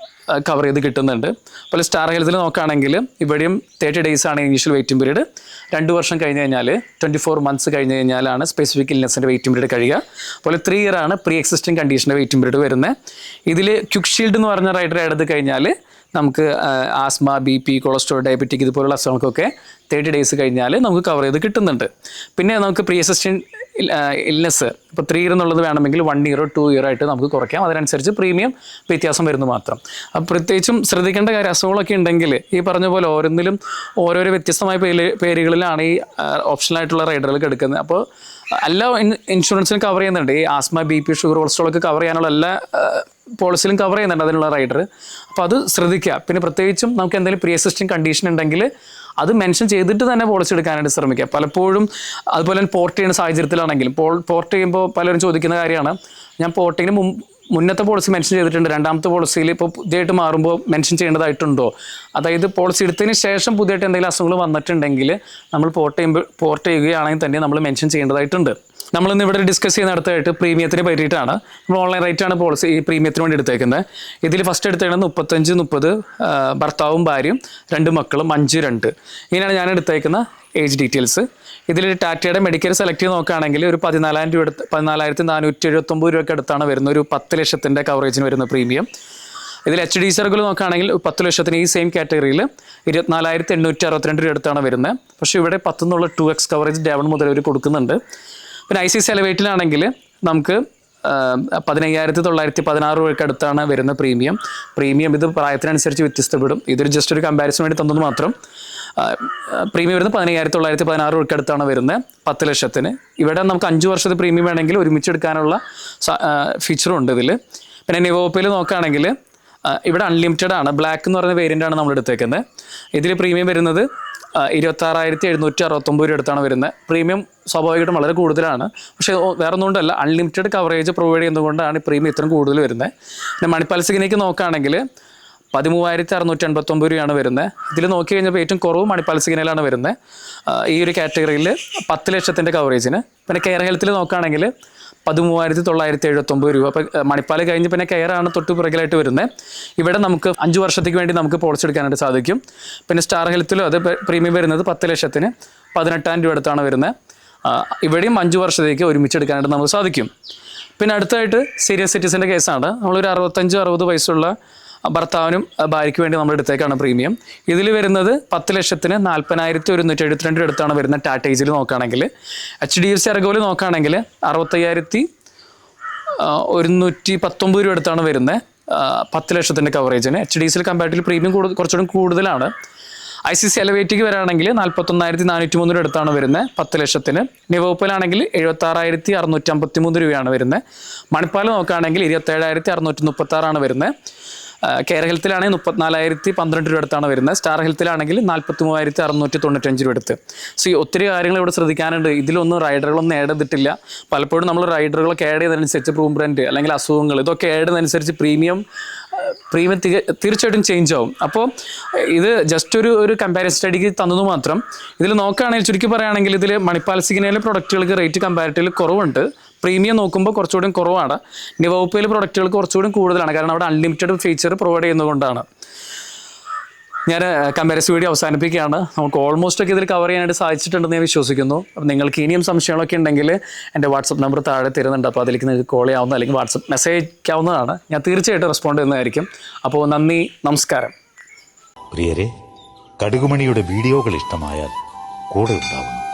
കവർ ചെയ്ത് കിട്ടുന്നുണ്ട്. അതുപോലെ സ്റ്റാർ ഹെൽത്തിൽ നോക്കുകയാണെങ്കിൽ ഇവിടെയും 30 ഡേയ്സ് ആണ് ഇനീഷ്യൽ വെയിറ്റിംഗ് പീരീഡ്. 2 വർഷം കഴിഞ്ഞ് കഴിഞ്ഞാൽ 24 മന്ത്സ് കഴിഞ്ഞ് കഴിഞ്ഞാലാണ് സ്പെസിഫിക് ഇൽനെസ്സിൻ്റെ വെയിറ്റിംഗ് പീരീഡ് കഴിയുക. അതുപോലെ 3 ഇയർ ആണ് പ്രീ എക്സിസ്റ്റിംഗ് കണ്ടീഷൻ്റെ വെയിറ്റിംഗ് പീരീഡ് വരുന്നത്. ഇതിൽ ക്വിക്ക് ഷീൽഡ് എന്ന് പറഞ്ഞ റൈഡർ എടുത്ത് കഴിഞ്ഞാൽ നമുക്ക് ആസ്മ, BP, കൊളസ്ട്രോൾ, ഡയബറ്റിക് ഇതുപോലുള്ള അസുഖങ്ങൾക്കൊക്കെ 30 ഡേയ്സ് കഴിഞ്ഞാൽ നമുക്ക് കവർ ചെയ്ത് കിട്ടുന്നുണ്ട്. പിന്നെ നമുക്ക് പ്രീ എക്സിസ്റ്റിംഗ് ഇൽനെസ് ഇപ്പോൾ 3 ഇയർ എന്നുള്ളത് വേണമെങ്കിൽ 1 ഇയറോ 2 ഇയർ ആയിട്ട് നമുക്ക് കുറയ്ക്കാം. അതിനനുസരിച്ച് പ്രീമിയം വ്യത്യാസം വരുന്നു മാത്രം. അപ്പോൾ പ്രത്യേകിച്ചും ശ്രദ്ധിക്കേണ്ട കാര്യം, അസുഖങ്ങളൊക്കെ ഉണ്ടെങ്കിൽ ഈ പറഞ്ഞ പോലെ ഓരോന്നിലും ഓരോരോ വ്യത്യസ്തമായ പേരുകളിലാണ് ഈ ഓപ്ഷണലായിട്ടുള്ള റൈഡറുകൾ എടുക്കുന്നത്. അപ്പോൾ എല്ലാ ഇൻഷുറൻസിനും കവർ ചെയ്യുന്നുണ്ട്. ഈ ആസ്മ, BP, ഷുഗർ, കൊളസ്ട്രോൾ ഒക്കെ കവർ ചെയ്യാനുള്ള എല്ലാ പോളിസിയിലും കവർ ചെയ്യുന്നുണ്ട് അതിനുള്ള റൈഡർ. അപ്പോൾ അത് ശ്രദ്ധിക്കുക. പിന്നെ പ്രത്യേകിച്ചും നമുക്ക് എന്തെങ്കിലും പ്രീ എക്സിസ്റ്റിംഗ് കണ്ടീഷൻ ഉണ്ടെങ്കിൽ അത് മെൻഷൻ ചെയ്തിട്ട് തന്നെ പോളിസി എടുക്കാനായിട്ട് ശ്രമിക്കുക. പലപ്പോഴും അതുപോലെ തന്നെ പോർട്ട് ചെയ്യുന്ന സാഹചര്യത്തിലാണെങ്കിലും പോർട്ട് ചെയ്യുമ്പോൾ പലരും ചോദിക്കുന്ന കാര്യമാണ്, ഞാൻ പോർട്ടിങ്ങിന് മുന്നത്തെ പോളിസി മെൻഷൻ ചെയ്തിട്ടുണ്ട്, രണ്ടാമത്തെ പോളിസിയിൽ ഇപ്പോൾ പുതിയതായിട്ട് മാറുമ്പോൾ മെൻഷൻ ചെയ്യേണ്ടതായിട്ടുണ്ടോ? അതായത് പോളിസി എടുത്തതിന് ശേഷം പുതിയതായിട്ട് എന്തെങ്കിലും അസുഖങ്ങൾ വന്നിട്ടുണ്ടെങ്കിൽ നമ്മൾ പോർട്ട് ചെയ്യുകയാണെങ്കിൽ തന്നെ നമ്മൾ മെൻഷൻ ചെയ്യേണ്ടതായിട്ടുണ്ട്. നമ്മളിന്ന് ഇവിടെ ഡിസ്കസ് ചെയ്യുന്ന അടുത്തായിട്ട് പ്രീമിയത്തിനെ പറ്റിയിട്ടാണ്. നമ്മൾ ഓൺലൈൻ റേറ്റാണ് പോളിസി ഈ പ്രീമിയത്തിന് വേണ്ടി എടുത്തേക്കുന്നത്. ഇതിൽ ഫസ്റ്റ് എടുത്തേക്കുന്നത് 35-30, ഭർത്താവും ഭാര്യയും 2 മക്കളും 5-2 ഇങ്ങനെയാണ് ഞാൻ എടുത്തേക്കുന്ന ഏജ് ഡീറ്റെയിൽസ്. ഇതിൽ ടാറ്റയുടെ മെഡിക്കൽ സെലക്ട് ചെയ്ത് നോക്കുകയാണെങ്കിൽ ഒരു 14,479 രൂപയ്ക്ക് അടുത്താണ് വരുന്നത്. ഒരു 10 ലക്ഷത്തിൻ്റെ കവറേജിന് വരുന്ന പ്രീമിയം. ഇതിൽ HD സർക്കിൾ നോക്കുകയാണെങ്കിൽ 10 ലക്ഷത്തിന് ഈ സെയിം കാറ്റഗറിയിൽ 24,862 രൂപ അടുത്താണ് വരുന്നത്. പക്ഷേ ഇവിടെ 10 എന്നുള്ള 2x കവറേജ് ഡേ 1 മുതൽ അവർ കൊടുക്കുന്നുണ്ട്. പിന്നെ ICICI എലവേറ്റിലാണെങ്കിൽ നമുക്ക് 15,916 രൂപയ്ക്ക് അടുത്താണ് വരുന്ന പ്രീമിയം. ഇത് പ്രായത്തിനനുസരിച്ച് വ്യത്യസ്തപ്പെടും. ഇതൊരു ജസ്റ്റ് ഒരു കമ്പാരിസൺ വേണ്ടി തന്നത് മാത്രം. പ്രീമിയം വരുന്നത് 15,916 രൂപയ്ക്ക് അടുത്താണ് വരുന്നത് 10 ലക്ഷത്തിന്. ഇവിടെ നമുക്ക് 5 വർഷത്തെ പ്രീമിയം വേണമെങ്കിൽ ഒരുമിച്ചെടുക്കാനുള്ള ഫീച്ചറും ഉണ്ട് ഇതിൽ. പിന്നെ നിവോപ്പയിൽ നോക്കുകയാണെങ്കിൽ ഇവിടെ അൺലിമിറ്റഡ് ആണ്. ബ്ലാക്ക് എന്ന് പറയുന്ന വേരിയൻ്റാണ് നമ്മൾ എടുത്തേക്കുന്നത്. ഇതിൽ പ്രീമിയം വരുന്നത് 26,769 രൂപ അടുത്താണ് വരുന്നത്. പ്രീമിയം സ്വാഭാവികമായിട്ടും വളരെ കൂടുതലാണ്. പക്ഷേ വേറെ ഒന്നുകൊണ്ടല്ല, അൺലിമിറ്റഡ് കവറേജ് പ്രൊവൈഡ് ചെയ്യുന്നതുകൊണ്ടാണ് ഈ പ്രീമിയം ഇത്രയും കൂടുതൽ വരുന്നത്. പിന്നെ മണിപ്പാൽ സിഗ്നേക്ക് നോക്കുകയാണെങ്കിൽ 13,689 രൂപയാണ് വരുന്നത്. ഇതിൽ നോക്കി കഴിഞ്ഞപ്പോൾ ഏറ്റവും കുറവ് മണിപ്പാൽ സിഗ്നലാണ് വരുന്നത് ഈ ഒരു കാറ്റഗറിയിൽ 10 ലക്ഷത്തിൻ്റെ കവറേജിന്. പിന്നെ കെയർ ഹെൽത്തിൽ നോക്കുകയാണെങ്കിൽ 13,979 രൂപ. അപ്പോൾ മണിപ്പാൽ കഴിഞ്ഞ് പിന്നെ കെയറാണ് തൊട്ട് പുറകിലായിട്ട് വരുന്നത്. ഇവിടെ നമുക്ക് 5 വർഷത്തേക്ക് വേണ്ടി നമുക്ക് പോളിസി എടുക്കാനായിട്ട് സാധിക്കും. പിന്നെ സ്റ്റാർ ഹെൽത്തിലും അത് പ്രീമിയം വരുന്നത് 10 ലക്ഷത്തിന് 18,000 രൂപ അടുത്താണ് വരുന്നത്. ഇവിടെയും 5 വർഷത്തേക്ക് ഒരുമിച്ചെടുക്കാനായിട്ട് നമുക്ക് സാധിക്കും. പിന്നെ അടുത്തായിട്ട് സീനിയർ സിറ്റിസൻ്റെ കേസാണ്. നമ്മളൊരു 65-60 വയസ്സുള്ള ഭർത്താവിനും ഭാര്യയ്ക്ക് വേണ്ടി നമ്മൾ എടുത്തേക്കാണ് പ്രീമിയം. ഇതിൽ വരുന്നത് 10 ലക്ഷത്തിന് 40,172 അടുത്താണ് വരുന്നത്. ടാറ്റ ഏജിൽ നോക്കുകയാണെങ്കിൽ HDFC എർഗോയിൽ നോക്കുകയാണെങ്കിൽ 65,119 രൂപ അടുത്താണ് വരുന്നത് 10 ലക്ഷത്തിൻ്റെ കവറേജിന്. HDFCയിൽ കമ്പാരിറ്റീവ് പ്രീമിയം കുറച്ചുകൂടി കൂടുതലാണ്. ICICI എലവേറ്റിക്ക് വരാണെങ്കിൽ 41,403 രൂപ അടുത്താണ് വരുന്നത് 10 ലക്ഷത്തിന്. നിവോപ്പയിലാണെങ്കിൽ 76,653 രൂപയാണ് വരുന്നത്. മണിപ്പാൽ നോക്കുകയാണെങ്കിൽ 27,636 വരുന്നത്. കെയർ ഹെൽത്തിലാണെങ്കിൽ 34,012 രൂപ അടുത്താണ് വരുന്നത്. സ്റ്റാർ ഹെൽത്തിലാണെങ്കിൽ 43,695 രൂപ അടുത്ത്. ഒത്തിരി കാര്യങ്ങൾ ഇവിടെ ശ്രദ്ധിക്കാനുണ്ട്. ഇതിലൊന്നും റൈഡറുകളൊന്നും ആഡ് ചെയ്തിട്ടില്ല. പലപ്പോഴും നമ്മൾ റൈഡറുകളൊക്കെ ആഡ് ചെയ്തതനുസരിച്ച് പ്രൂം ബ്രാൻഡ് അല്ലെങ്കിൽ അസുഖങ്ങൾ ഇതൊക്കെ ആഡ് ചെയ്യുന്നതനുസരിച്ച് പ്രീമിയം തീർച്ചയായിട്ടും ചേഞ്ച് ആവും. അപ്പോൾ ഇത് ജസ്റ്റ് ഒരു കമ്പാരിസൺ സ്റ്റഡിക്ക് തന്നത് മാത്രം. ഇതിൽ നോക്കുകയാണെങ്കിൽ ചുരുക്കി പറയുകയാണെങ്കിൽ ഇതിൽ മണിപ്പാൽ സിഗ്നയിലെ പ്രൊഡക്റ്റുകൾക്ക് റേറ്റ് കമ്പാരിറ്റീവ് കുറവുണ്ട്. പ്രീമിയം നോക്കുമ്പോൾ കുറച്ചുകൂടി കുറവാണ്. വകുപ്പിലെ പ്രൊഡക്റ്റുകൾ കുറച്ചുകൂടി കൂടുതലാണ്, കാരണം അവിടെ അൺലിമിറ്റഡ് ഫീച്ചർ പ്രൊവൈഡ് ചെയ്യുന്നതുകൊണ്ടാണ്. ഞാൻ കമ്പാരിസൺ വീഡിയോ അവസാനിപ്പിക്കുകയാണ്. നമുക്ക് ഓൾമോസ്റ്റ് ഒക്കെ ഇതിൽ കവർ ചെയ്യാനായിട്ട് സാധിച്ചിട്ടുണ്ടെന്ന് ഞാൻ വിശ്വസിക്കുന്നു. അപ്പോൾ നിങ്ങൾക്ക് ഇനിയും സംശയങ്ങളൊക്കെ ഉണ്ടെങ്കിൽ എൻ്റെ വാട്സപ്പ് നമ്പർ താഴെ തരുന്നുണ്ട്. അപ്പോൾ അതിലേക്ക് നിങ്ങൾക്ക് കോൾ ചെയ്യാവുന്ന അല്ലെങ്കിൽ വാട്സപ്പ് മെസ്സേജ് അയക്കാവുന്നതാണ്. ഞാൻ തീർച്ചയായിട്ടും റെസ്പോണ്ട് ചെയ്യുന്നതായിരിക്കും. അപ്പോൾ നന്ദി, നമസ്കാരം. പ്രിയരെ, കടുകുമണിയുടെ വീഡിയോകൾ ഇഷ്ടമായാൽ കൂടെ ഉണ്ടാവുന്നു.